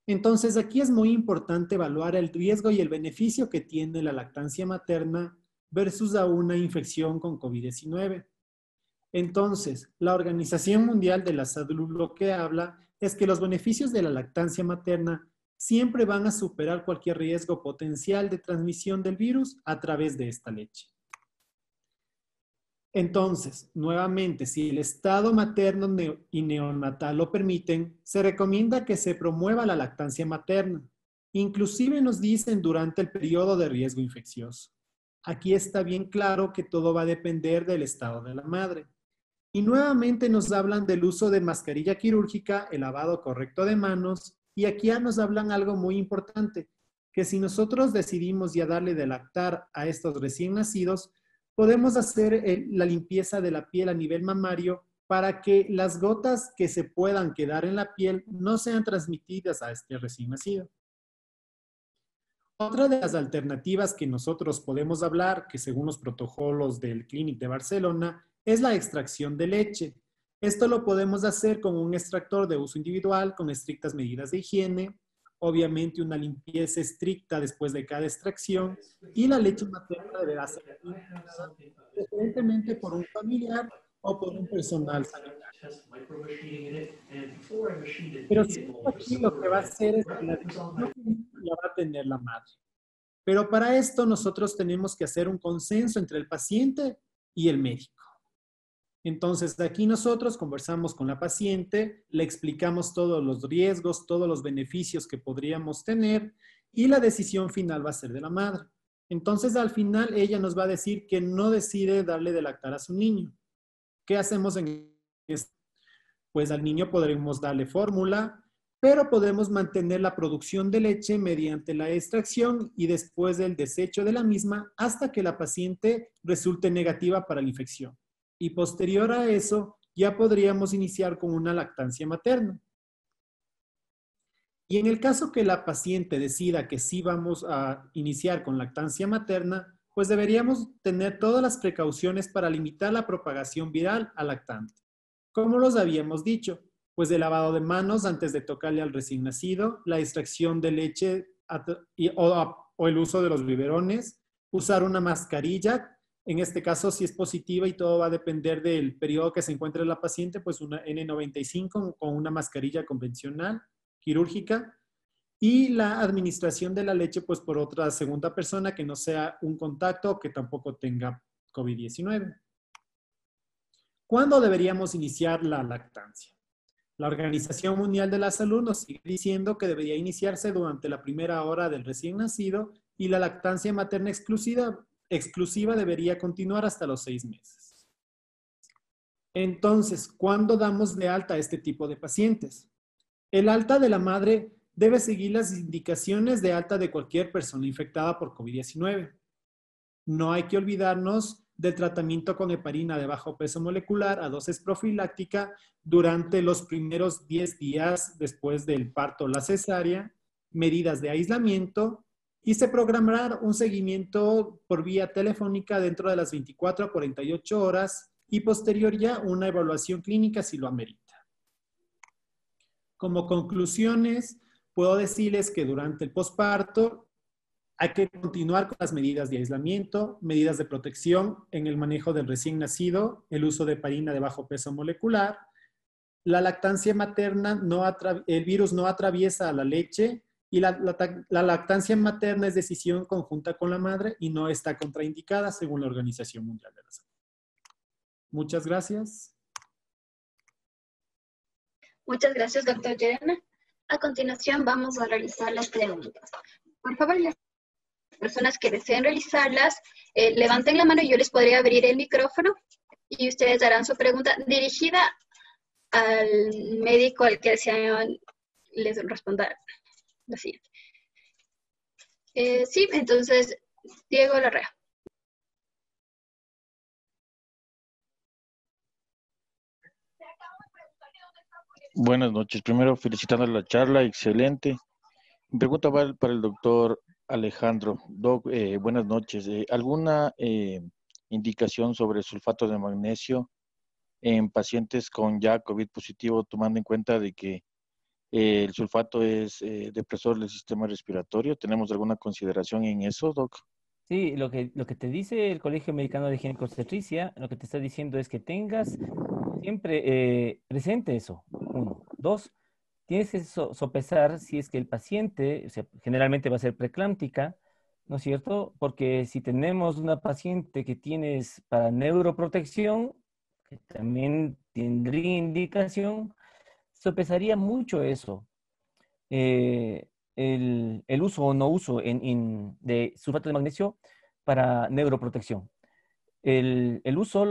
Entonces, aquí es muy importante evaluar el riesgo y el beneficio que tiene la lactancia materna versus a una infección con COVID-19. Entonces, la Organización Mundial de la Salud lo que habla es que los beneficios de la lactancia materna siempre van a superar cualquier riesgo potencial de transmisión del virus a través de esta leche. Entonces, nuevamente, si el estado materno y neonatal lo permiten, se recomienda que se promueva la lactancia materna. Inclusive nos dicen durante el periodo de riesgo infeccioso. Aquí está bien claro que todo va a depender del estado de la madre. Y nuevamente nos hablan del uso de mascarilla quirúrgica, el lavado correcto de manos, y aquí ya nos hablan algo muy importante, que si nosotros decidimos ya darle de lactar a estos recién nacidos, podemos hacer la limpieza de la piel a nivel mamario para que las gotas que se puedan quedar en la piel no sean transmitidas a este recién nacido. Otra de las alternativas que nosotros podemos hablar, que según los protocolos del Clínic de Barcelona, es la extracción de leche. Esto lo podemos hacer con un extractor de uso individual, con estrictas medidas de higiene, obviamente una limpieza estricta después de cada extracción, y la leche materna deberá ser preferentemente por un familiar o por un personal sanitario. Pero sí, aquí lo que va a hacer es que la va a tener la madre. Pero para esto nosotros tenemos que hacer un consenso entre el paciente y el médico. Entonces, de aquí nosotros conversamos con la paciente, le explicamos todos los riesgos, todos los beneficios que podríamos tener y la decisión final va a ser de la madre. Entonces, al final, ella nos va a decir que no decide darle de lactar a su niño. ¿Qué hacemos en esto? Pues al niño podremos darle fórmula, pero podemos mantener la producción de leche mediante la extracción y después del desecho de la misma hasta que la paciente resulte negativa para la infección. Y posterior a eso, ya podríamos iniciar con una lactancia materna. Y en el caso que la paciente decida que sí vamos a iniciar con lactancia materna, pues deberíamos tener todas las precauciones para limitar la propagación viral al lactante. Como los habíamos dicho, pues el lavado de manos antes de tocarle al recién nacido, la extracción de leche o el uso de los biberones, usar una mascarilla. En este caso, si es positiva y todo va a depender del periodo que se encuentre la paciente, pues una N95 con una mascarilla convencional, quirúrgica, y la administración de la leche, pues por otra segunda persona que no sea un contacto o que tampoco tenga COVID-19. ¿Cuándo deberíamos iniciar la lactancia? La Organización Mundial de la Salud nos sigue diciendo que debería iniciarse durante la primera hora del recién nacido y la lactancia materna exclusiva debería continuar hasta los 6 meses. Entonces, ¿cuándo damos de alta a este tipo de pacientes? El alta de la madre debe seguir las indicaciones de alta de cualquier persona infectada por COVID-19. No hay que olvidarnos del tratamiento con heparina de bajo peso molecular a dosis profiláctica durante los primeros 10 días después del parto o la cesárea, medidas de aislamiento, y se programará un seguimiento por vía telefónica dentro de las 24 a 48 horas y posterior ya una evaluación clínica si lo amerita. Como conclusiones, puedo decirles que durante el posparto hay que continuar con las medidas de aislamiento, medidas de protección en el manejo del recién nacido, el uso de heparina de bajo peso molecular. La lactancia materna, el virus no atraviesa a la leche, y la lactancia materna es decisión conjunta con la madre y no está contraindicada según la Organización Mundial de la Salud. Muchas gracias. Muchas gracias, doctor Llerena. A continuación vamos a realizar las preguntas. Por favor, las personas que deseen realizarlas, levanten la mano y yo les podría abrir el micrófono y ustedes harán su pregunta dirigida al médico al que les responda la siguiente. Sí, entonces, Diego Larrea. Buenas noches. Primero, felicitando la charla, excelente. Mi pregunta va para el doctor Alejandro. Doc, buenas noches. ¿Alguna indicación sobre sulfato de magnesio en pacientes con ya COVID positivo, tomando en cuenta de que el sulfato es depresor del sistema respiratorio? ¿Tenemos alguna consideración en eso, Doc? Sí, lo que te dice el Colegio Americano de Higiene y Obstetricia, lo que te está diciendo es que tengas siempre presente eso, uno. Dos, tienes que sopesar si es que el paciente, o sea, generalmente va a ser preeclámptica, ¿no es cierto? Porque si tenemos una paciente que tienes para neuroprotección, que también tendría indicación, sopesaría mucho eso. El uso o no uso de sulfato de magnesio para neuroprotección. El uso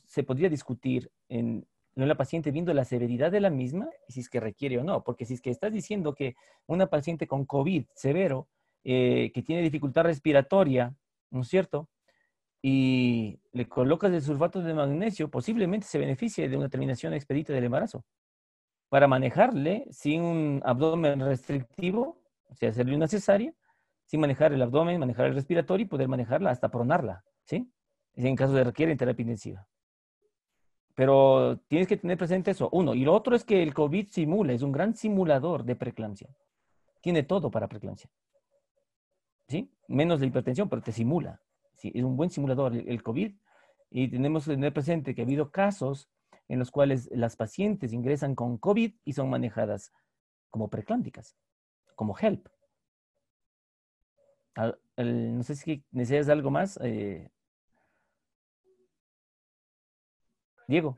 se podría discutir en la paciente viendo la severidad de la misma y si es que requiere o no. Porque si es que estás diciendo que una paciente con COVID severo, que tiene dificultad respiratoria, ¿no es cierto? Y le colocas el sulfato de magnesio, posiblemente se beneficie de una terminación expedita del embarazo. Para manejarle sin un abdomen restrictivo, o sea, hacerle una cesárea, sin manejar el abdomen, manejar el respiratorio y poder manejarla hasta pronarla, ¿sí? En caso de requiere terapia intensiva. Pero tienes que tener presente eso, uno. Y lo otro es que el COVID simula, es un gran simulador de preeclampsia. Tiene todo para preeclampsia, ¿sí? Menos la hipertensión, pero te simula. ¿Sí? Es un buen simulador el COVID. Y tenemos que tener presente que ha habido casos en los cuales las pacientes ingresan con COVID y son manejadas como preeclámpticas, como HELP. No sé si deseas algo más, Diego.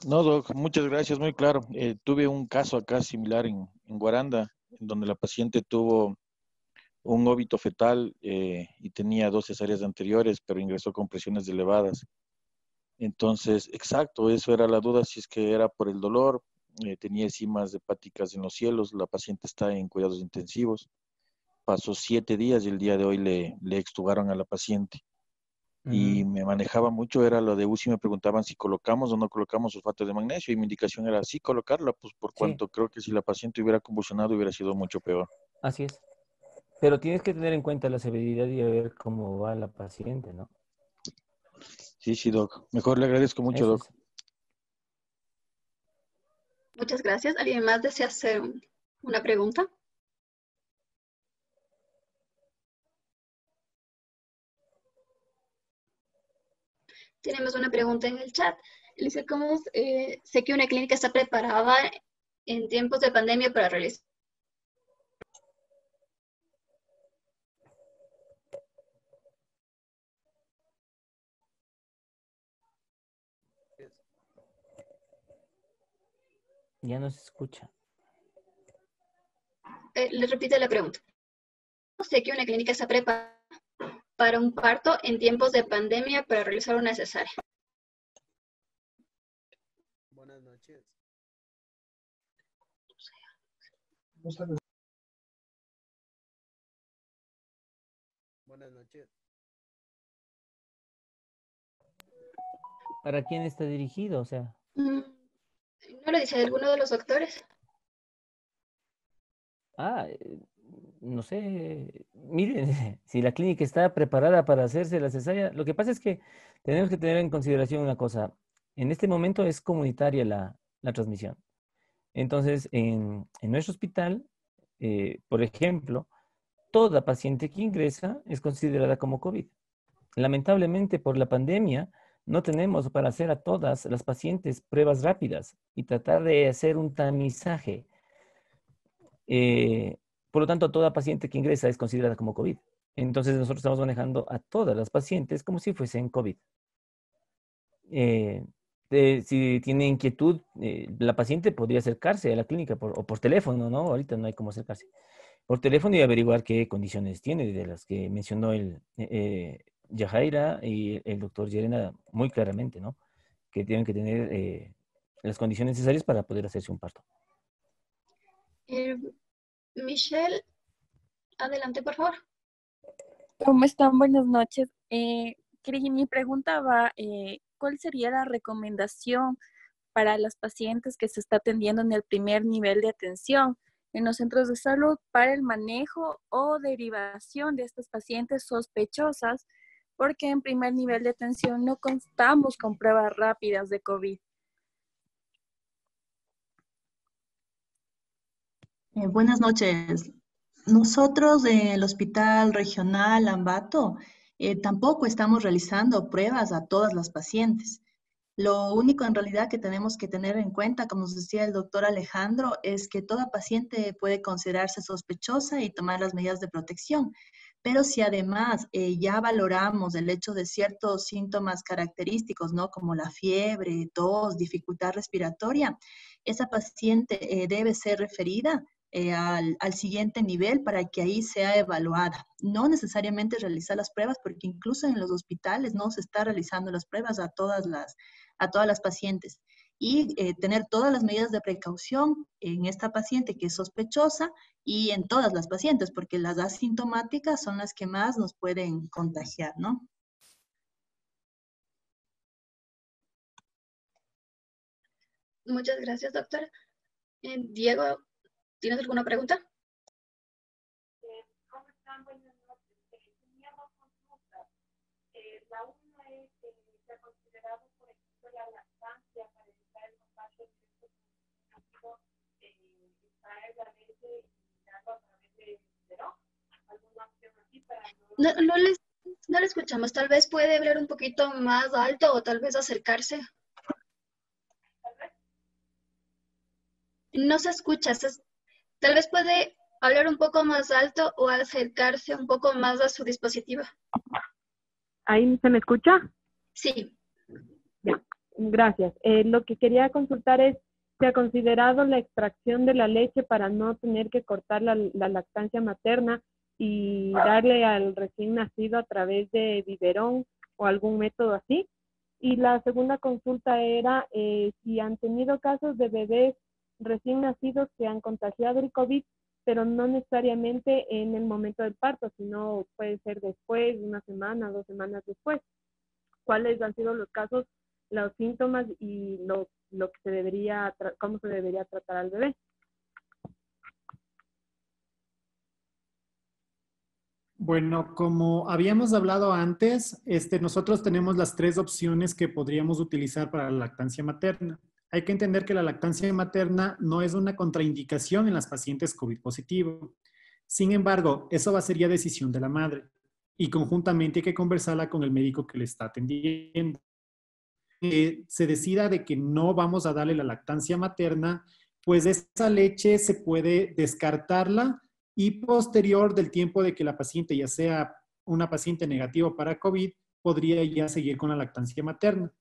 No, Doc, muchas gracias, muy claro. Tuve un caso acá similar en Guaranda, en donde la paciente tuvo un óbito fetal y tenía 2 cesáreas anteriores, pero ingresó con presiones elevadas. Entonces, exacto, eso era la duda, si es que era por el dolor, tenía enzimas hepáticas en los cielos, la paciente está en cuidados intensivos, pasó 7 días y el día de hoy le extubaron a la paciente. Y me manejaba mucho, era lo de UCI, me preguntaban si colocamos o no colocamos sulfato de magnesio, y mi indicación era sí colocarla, pues por Sí, cuanto creo que si la paciente hubiera convulsionado hubiera sido mucho peor. así es. Pero tienes que tener en cuenta la severidad y a ver cómo va la paciente, ¿no? Sí, sí, Doc. Mejor le agradezco mucho, Eso Doc. es. Muchas gracias. ¿Alguien más desea hacer una pregunta? Tenemos una pregunta en el chat. Dice, ¿cómo sé que una clínica está preparada en tiempos de pandemia para realizar? Ya no se escucha. Le repito la pregunta. ¿Cómo sé que una clínica está preparada para un parto en tiempos de pandemia para realizar una cesárea? Buenas noches. Buenas noches. ¿Para quién está dirigido? O sea, ¿No lo dice alguno de los doctores? ah, no sé. Miren, si la clínica está preparada para hacerse la cesárea, lo que pasa es que tenemos que tener en consideración una cosa. En este momento es comunitaria la transmisión. Entonces, en nuestro hospital, por ejemplo, toda paciente que ingresa es considerada como COVID. Lamentablemente, por la pandemia, no tenemos para hacer a todas las pacientes pruebas rápidas y tratar de hacer un tamizaje. Eh, por lo tanto, toda paciente que ingresa es considerada como COVID. Entonces, nosotros estamos manejando a todas las pacientes como si fuesen COVID. Eh, si tiene inquietud, la paciente podría acercarse a la clínica o por teléfono, ¿no? Ahorita no hay cómo acercarse. Por teléfono y averiguar qué condiciones tiene, de las que mencionó Yajaira y el doctor Llerena muy claramente, ¿no? Que tienen que tener las condiciones necesarias para poder hacerse un parto. Michelle Adelante, por favor. ¿Cómo están? Buenas noches. Mi pregunta va, ¿cuál sería la recomendación para las pacientes que se está atendiendo en el primer nivel de atención en los centros de salud para el manejo o derivación de estas pacientes sospechosas? Porque en primer nivel de atención no contamos con pruebas rápidas de COVID. Buenas noches. Nosotros en el Hospital Regional Ambato tampoco estamos realizando pruebas a todas las pacientes. Lo único en realidad que tenemos que tener en cuenta, como nos decía el doctor Alejandro, es que toda paciente puede considerarse sospechosa y tomar las medidas de protección. Pero si además ya valoramos el hecho de ciertos síntomas característicos, ¿no? Como la fiebre, tos, dificultad respiratoria, esa paciente debe ser referida al siguiente nivel para que ahí sea evaluada. No necesariamente realizar las pruebas, porque incluso en los hospitales no se está realizando las pruebas a todas las pacientes. Y tener todas las medidas de precaución en esta paciente que es sospechosa y en todas las pacientes, porque las asintomáticas son las que más nos pueden contagiar, ¿no? Muchas gracias, doctora. Diego, ¿tienes alguna pregunta? ¿Cómo están? Buenas noches. Tenía dos consultas. La una es que se ha considerado, por ejemplo, la lactancia para evitar el contagio directo con extraer la leche y darlo a través de biberón. ¿Alguna opción así para no... No le escuchamos. Tal vez puede hablar un poquito más alto o tal vez acercarse. No se escucha. Tal vez puede hablar un poco más alto o acercarse un poco más a su dispositivo. ¿Ahí se me escucha? Sí. Ya, gracias. Lo que quería consultar es, ¿se ha considerado la extracción de la leche para no tener que cortar la lactancia materna y darle al recién nacido a través de biberón o algún método así? Y la segunda consulta era si han tenido casos de bebés recién nacidos que han contagiado el COVID, pero no necesariamente en el momento del parto, sino puede ser después, una semana, 2 semanas después. ¿Cuáles han sido los casos, los síntomas y lo que se debería, cómo se debería tratar al bebé? Bueno, como habíamos hablado antes, nosotros tenemos las 3 opciones que podríamos utilizar para la lactancia materna. Hay que entender que la lactancia materna no es una contraindicación en las pacientes COVID positivo. Sin embargo, eso sería decisión de la madre y conjuntamente hay que conversarla con el médico que le está atendiendo. Se decida de que no vamos a darle la lactancia materna, pues esa leche se puede descartarla y posterior del tiempo de que la paciente ya sea una paciente negativa para COVID, podría ya seguir con la lactancia materna.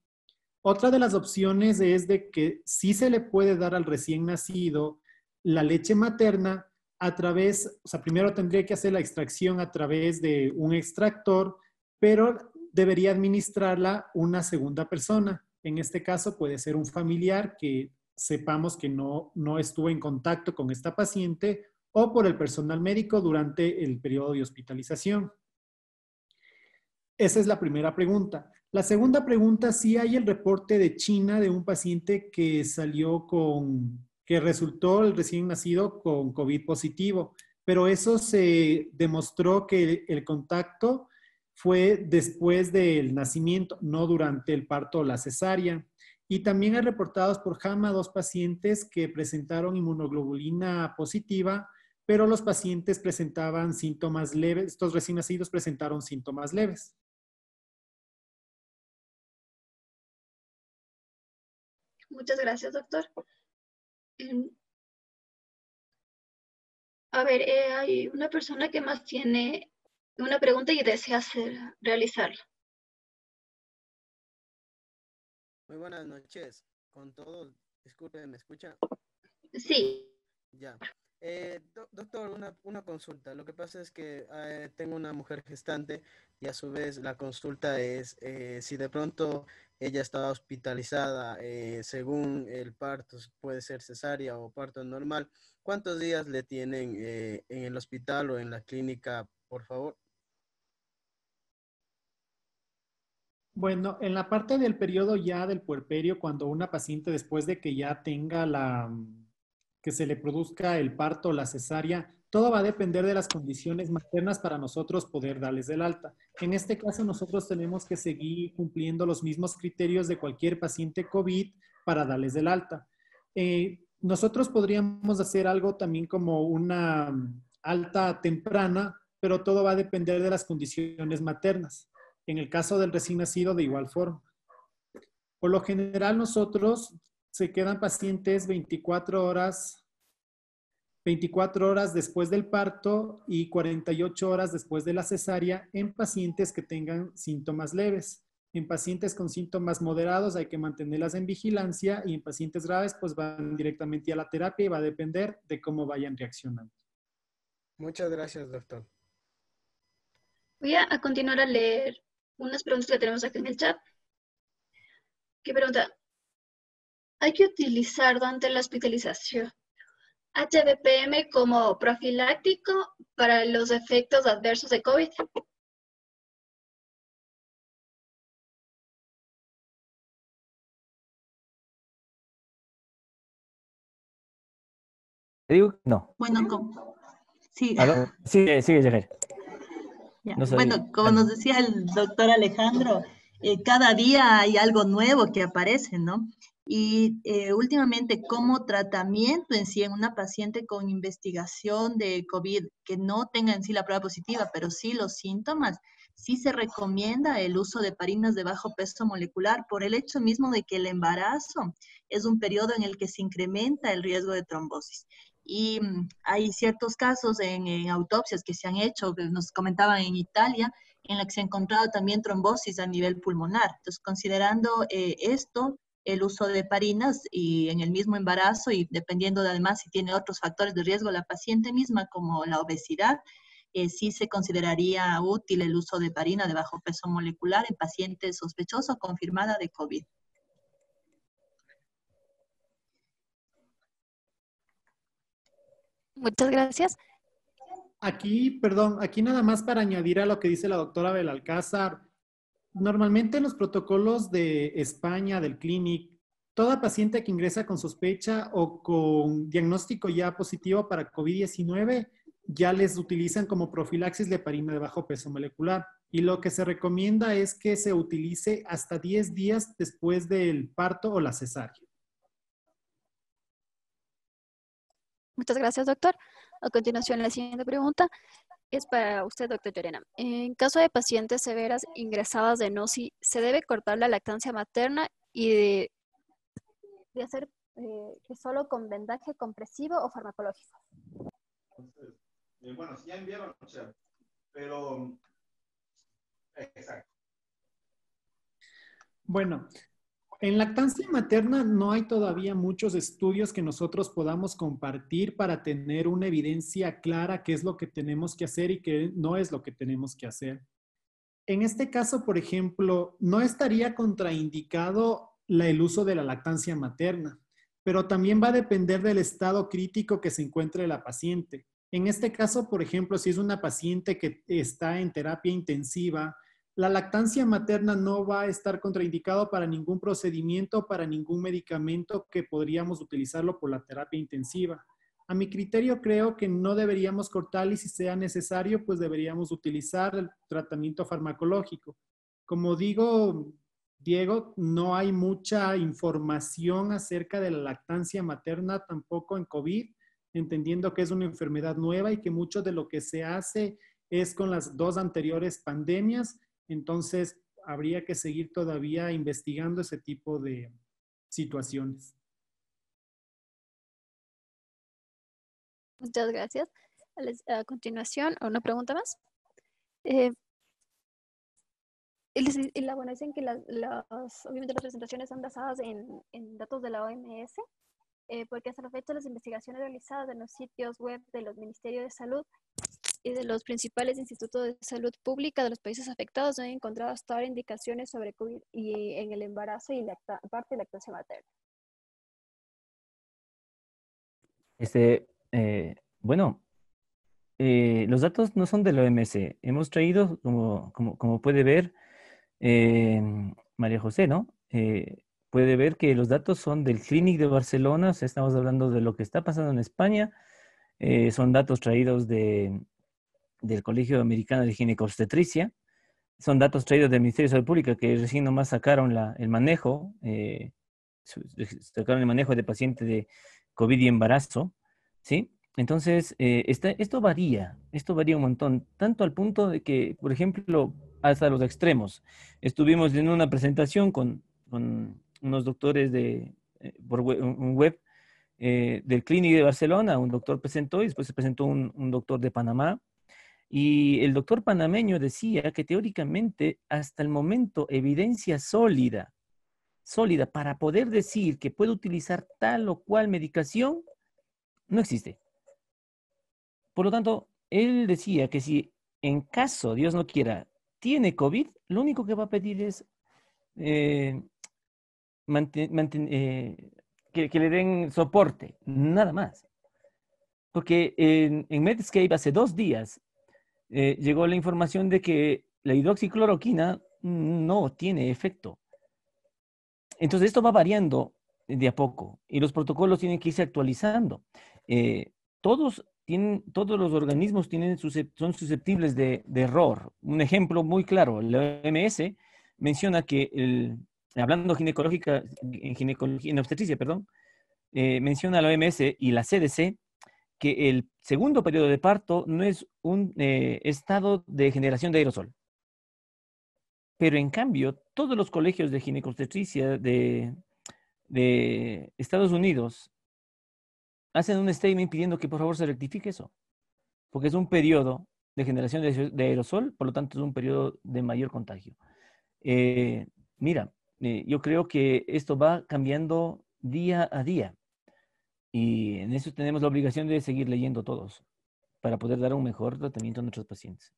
Otra de las opciones es de que sí se le puede dar al recién nacido la leche materna a través, o sea, primero tendría que hacer la extracción a través de un extractor, pero debería administrarla una segunda persona. En este caso puede ser un familiar que sepamos que no estuvo en contacto con esta paciente o por el personal médico durante el periodo de hospitalización. Esa es la primera pregunta. La segunda pregunta, sí hay el reporte de China de un paciente que que resultó el recién nacido con COVID positivo, pero eso se demostró que el contacto fue después del nacimiento, no durante el parto o la cesárea. Y también hay reportados por JAMA 2 pacientes que presentaron inmunoglobulina positiva, pero los pacientes presentaban síntomas leves, estos recién nacidos presentaron síntomas leves. Muchas gracias, doctor. A ver, hay una persona que más tiene una pregunta y desea realizarla. Muy buenas noches. Con todos, disculpe, ¿me escucha? Sí. Ya. Doctor, una consulta. Lo que pasa es que tengo una mujer gestante y a su vez la consulta es si de pronto ella estaba hospitalizada según el parto, puede ser cesárea o parto normal, ¿Cuántos días le tienen en el hospital o en la clínica, por favor? Bueno, en la parte del periodo ya del puerperio, cuando una paciente después de que ya tenga que se le produzca el parto o la cesárea, todo va a depender de las condiciones maternas para nosotros poder darles el alta. En este caso, nosotros tenemos que seguir cumpliendo los mismos criterios de cualquier paciente COVID para darles el alta. Nosotros podríamos hacer algo también como una alta temprana, pero todo va a depender de las condiciones maternas. En el caso del recién nacido, de igual forma. Por lo general, nosotros se quedan pacientes 24 horas después del parto y 48 horas después de la cesárea en pacientes que tengan síntomas leves. En pacientes con síntomas moderados hay que mantenerlas en vigilancia y en pacientes graves pues van directamente a la terapia y va a depender de cómo vayan reaccionando. Muchas gracias, doctor. Voy a continuar a leer unas preguntas que tenemos aquí en el chat. ¿Qué pregunta? ¿Hay que utilizar durante la hospitalización HVPM como profiláctico para los efectos adversos de COVID? Digo, no. Bueno, sí. Sigue, Yajaira. Ya. No sabía. Bueno, como nos decía el doctor Alejandro, cada día hay algo nuevo que aparece, ¿no? Y últimamente, como tratamiento en sí en una paciente con investigación de COVID que no tenga en sí la prueba positiva, pero sí los síntomas, sí se recomienda el uso de heparinas de bajo peso molecular por el hecho mismo de que el embarazo es un periodo en el que se incrementa el riesgo de trombosis. Y hay ciertos casos en autopsias que se han hecho, que nos comentaban en Italia, en la que se ha encontrado también trombosis a nivel pulmonar. Entonces, considerando esto, el uso de heparinas y en el mismo embarazo y dependiendo de además si tiene otros factores de riesgo la paciente misma como la obesidad, sí se consideraría útil el uso de heparina de bajo peso molecular en pacientes sospechosos o confirmada de COVID. Muchas gracias. Aquí, perdón, aquí nada más para añadir a lo que dice la doctora Belalcázar. Normalmente en los protocolos de España, del Clinic, toda paciente que ingresa con sospecha o con diagnóstico ya positivo para COVID-19, ya les utilizan como profilaxis de heparina de bajo peso molecular. Y lo que se recomienda es que se utilice hasta 10 días después del parto o la cesárea. Muchas gracias, doctor. A continuación, la siguiente pregunta es para usted, doctor Llerena. En caso de pacientes severas ingresadas de NOSI, ¿se debe cortar la lactancia materna y de hacer que solo con vendaje compresivo o farmacológico? Entonces, bueno, si ya enviaron, o sea, pero exacto. Bueno, en lactancia materna no hay todavía muchos estudios que nosotros podamos compartir para tener una evidencia clara qué es lo que tenemos que hacer y qué no es lo que tenemos que hacer. En este caso, por ejemplo, no estaría contraindicado el uso de la lactancia materna, pero también va a depender del estado crítico que se encuentre la paciente. En este caso, por ejemplo, si es una paciente que está en terapia intensiva, la lactancia materna no va a estar contraindicado para ningún procedimiento, para ningún medicamento que podríamos utilizarlo por la terapia intensiva. A mi criterio, creo que no deberíamos cortar y si sea necesario, pues deberíamos utilizar el tratamiento farmacológico. Como digo, Diego, no hay mucha información acerca de la lactancia materna tampoco en COVID, entendiendo que es una enfermedad nueva y que mucho de lo que se hace es con las dos anteriores pandemias. Entonces, habría que seguir todavía investigando ese tipo de situaciones. Muchas gracias. A continuación, una pregunta más. Bueno, dicen que obviamente las presentaciones son basadas en datos de la OMS, porque hasta la fecha las investigaciones realizadas en los sitios web de los Ministerios de Salud y de los principales institutos de salud pública de los países afectados no han encontrado hasta ahora indicaciones sobre COVID y en el embarazo y parte de lactancia materna. Bueno, los datos no son de la OMS. Hemos traído, como puede ver, eh, María José, ¿no? Puede ver que los datos son del Clínic de Barcelona, o sea, estamos hablando de lo que está pasando en España. Son datos traídos del Colegio Americano de Ginecobstetricia. Son datos traídos del Ministerio de Salud Pública que recién nomás sacaron el manejo, sacaron el manejo de pacientes de COVID y embarazo, ¿sí? Entonces, esto varía un montón, tanto al punto de que, por ejemplo, hasta los extremos. Estuvimos en una presentación con unos doctores por un web del Clínic de Barcelona, un doctor presentó y después se presentó un doctor de Panamá. Y el doctor panameño decía que teóricamente, hasta el momento, evidencia sólida para poder decir que puede utilizar tal o cual medicación, no existe. Por lo tanto, él decía que si en caso, Dios no quiera, tiene COVID, lo único que va a pedir es que le den soporte, nada más. Porque en Medscape hace 2 días llegó la información de que la hidroxicloroquina no tiene efecto. Entonces esto va variando de a poco y los protocolos tienen que irse actualizando. Todos los organismos son susceptibles de error. Un ejemplo muy claro, la OMS menciona que, hablando en obstetricia, perdón, menciona la OMS y la CDC que el segundo periodo de parto no es un estado de generación de aerosol. Pero en cambio, todos los colegios de ginecobstetricia de Estados Unidos hacen un statement pidiendo que por favor se rectifique eso, porque es un periodo de generación de aerosol, por lo tanto es un periodo de mayor contagio. Mira, yo creo que esto va cambiando día a día y en eso tenemos la obligación de seguir leyendo todos para poder dar un mejor tratamiento a nuestros pacientes.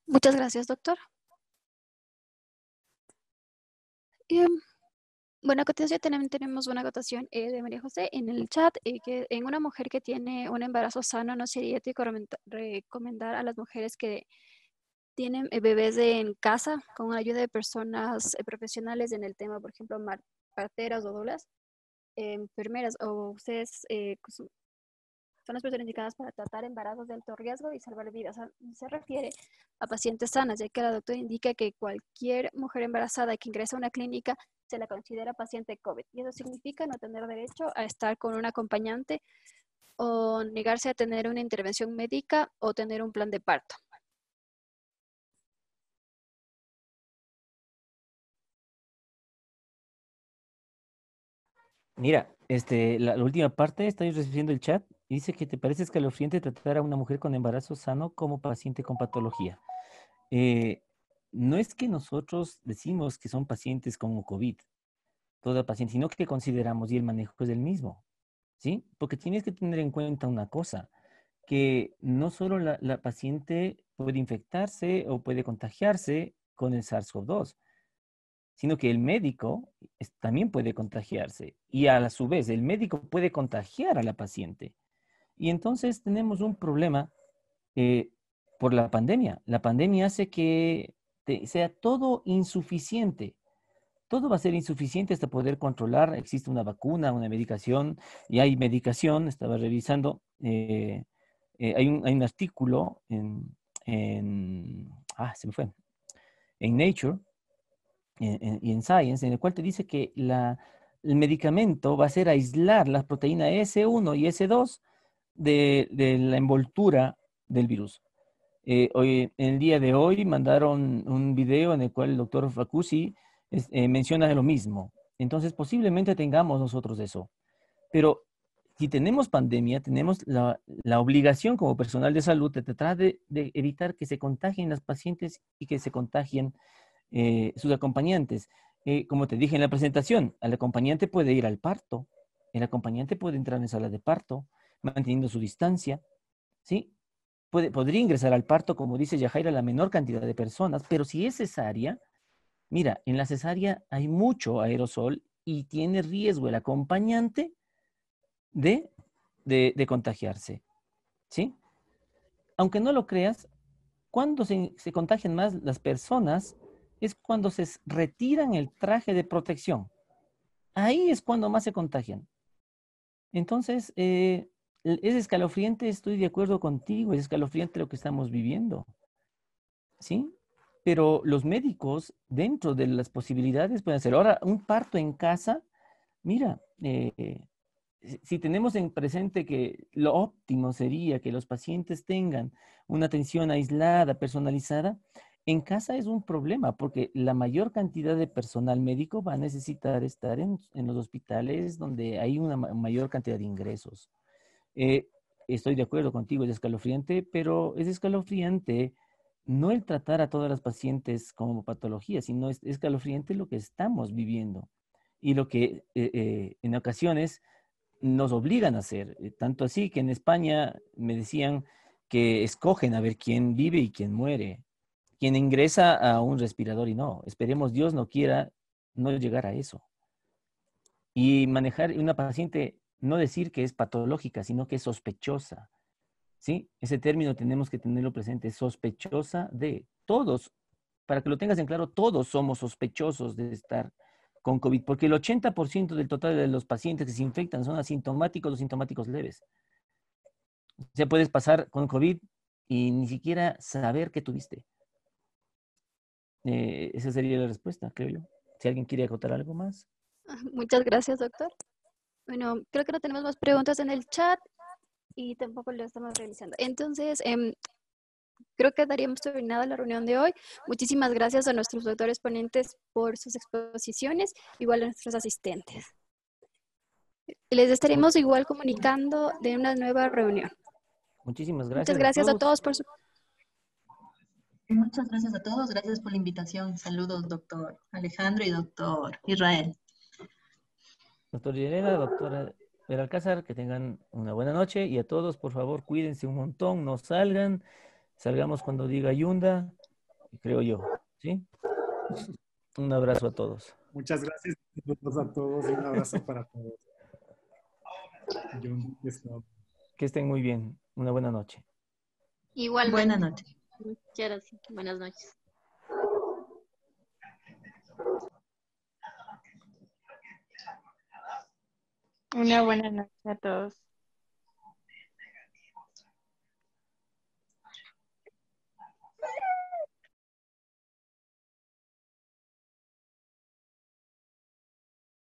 Muchas gracias, doctor. Bueno, a continuación tenemos una acotación de María José en el chat, que en una mujer que tiene un embarazo sano no sería ético recomendar a las mujeres que tienen bebés en casa con ayuda de personas profesionales en el tema, por ejemplo, parteras o doulas, enfermeras, o ustedes son las personas indicadas para tratar embarazos de alto riesgo y salvar vidas. O sea, se refiere a pacientes sanas, ya que la doctora indica que cualquier mujer embarazada que ingresa a una clínica se la considera paciente COVID. Y eso significa no tener derecho a estar con un acompañante o negarse a tener una intervención médica o tener un plan de parto. Mira, la última parte, estoy recibiendo el chat, y dice que te parece escalofriante tratar a una mujer con embarazo sano como paciente con patología. No es que nosotros decimos que son pacientes con COVID, toda paciente, sino que consideramos y el manejo es el mismo, ¿sí? Porque tienes que tener en cuenta una cosa, que no solo la paciente puede infectarse o puede contagiarse con el SARS-CoV-2, sino que el médico también puede contagiarse y a su vez el médico puede contagiar a la paciente. Y entonces tenemos un problema por la pandemia. La pandemia hace que sea todo insuficiente. Todo va a ser insuficiente hasta poder controlar. Existe una vacuna, una medicación, y hay medicación. Estaba revisando, hay un artículo se me fue, en Nature y en Science, en el cual te dice que el medicamento va a ser aislar las proteínas S1 y S2 de la envoltura del virus. En el día de hoy mandaron un video en el cual el doctor Facusi menciona lo mismo. Entonces, posiblemente tengamos nosotros eso. Pero si tenemos pandemia, tenemos la obligación como personal de salud de tratar de evitar que se contagien las pacientes y que se contagien sus acompañantes. Como te dije en la presentación, el acompañante puede ir al parto, el acompañante puede entrar en sala de parto, manteniendo su distancia, ¿sí? podría ingresar al parto, como dice Yajaira, la menor cantidad de personas, pero si es cesárea, mira, en la cesárea hay mucho aerosol y tiene riesgo el acompañante de contagiarse, ¿sí? Aunque no lo creas, cuando se contagian más las personas es cuando retiran el traje de protección. Ahí es cuando más se contagian. Entonces, es escalofriante, estoy de acuerdo contigo, es escalofriante lo que estamos viviendo, ¿sí? Pero los médicos, dentro de las posibilidades, pueden hacer. Ahora, un parto en casa, mira, si tenemos en presente que lo óptimo sería que los pacientes tengan una atención aislada, personalizada, en casa es un problema porque la mayor cantidad de personal médico va a necesitar estar en los hospitales donde hay una mayor cantidad de ingresos. Estoy de acuerdo contigo, es escalofriante, pero es escalofriante no el tratar a todas las pacientes como patología, sino es escalofriante lo que estamos viviendo y lo que en ocasiones nos obligan a hacer. Tanto así que en España me decían que escogen a ver quién vive y quién muere, quién ingresa a un respirador y no. Esperemos Dios no quiera no llegar a eso. Y manejar una paciente, no decir que es patológica, sino que es sospechosa. ¿Sí? Ese término tenemos que tenerlo presente, sospechosa de todos. Para que lo tengas en claro, todos somos sospechosos de estar con COVID, porque el 80% del total de los pacientes que se infectan son asintomáticos o sintomáticos leves. O sea, puedes pasar con COVID y ni siquiera saber que tuviste. Esa sería la respuesta, creo yo. Si alguien quiere acotar algo más. Muchas gracias, doctor. Bueno, creo que no tenemos más preguntas en el chat y tampoco lo estamos realizando. Entonces, creo que daríamos terminada la reunión de hoy. Muchísimas gracias a nuestros doctores ponentes por sus exposiciones, igual a nuestros asistentes. Les estaremos igual comunicando de una nueva reunión. Muchísimas gracias. Muchas gracias a todos por su... Muchas gracias a todos, gracias por la invitación. Saludos, doctor Alejandro y doctor Israel. Doctor Elena, doctora Belalcázar, que tengan una buena noche y a todos, por favor, cuídense un montón, no salgan, salgamos cuando diga Yunda, creo yo, ¿sí? Un abrazo a todos. Muchas gracias a todos y un abrazo para todos. Que estén muy bien. Una buena noche. Igualmente. Buenas noches. Muchas gracias. Buenas noches. Una buena noche a todos.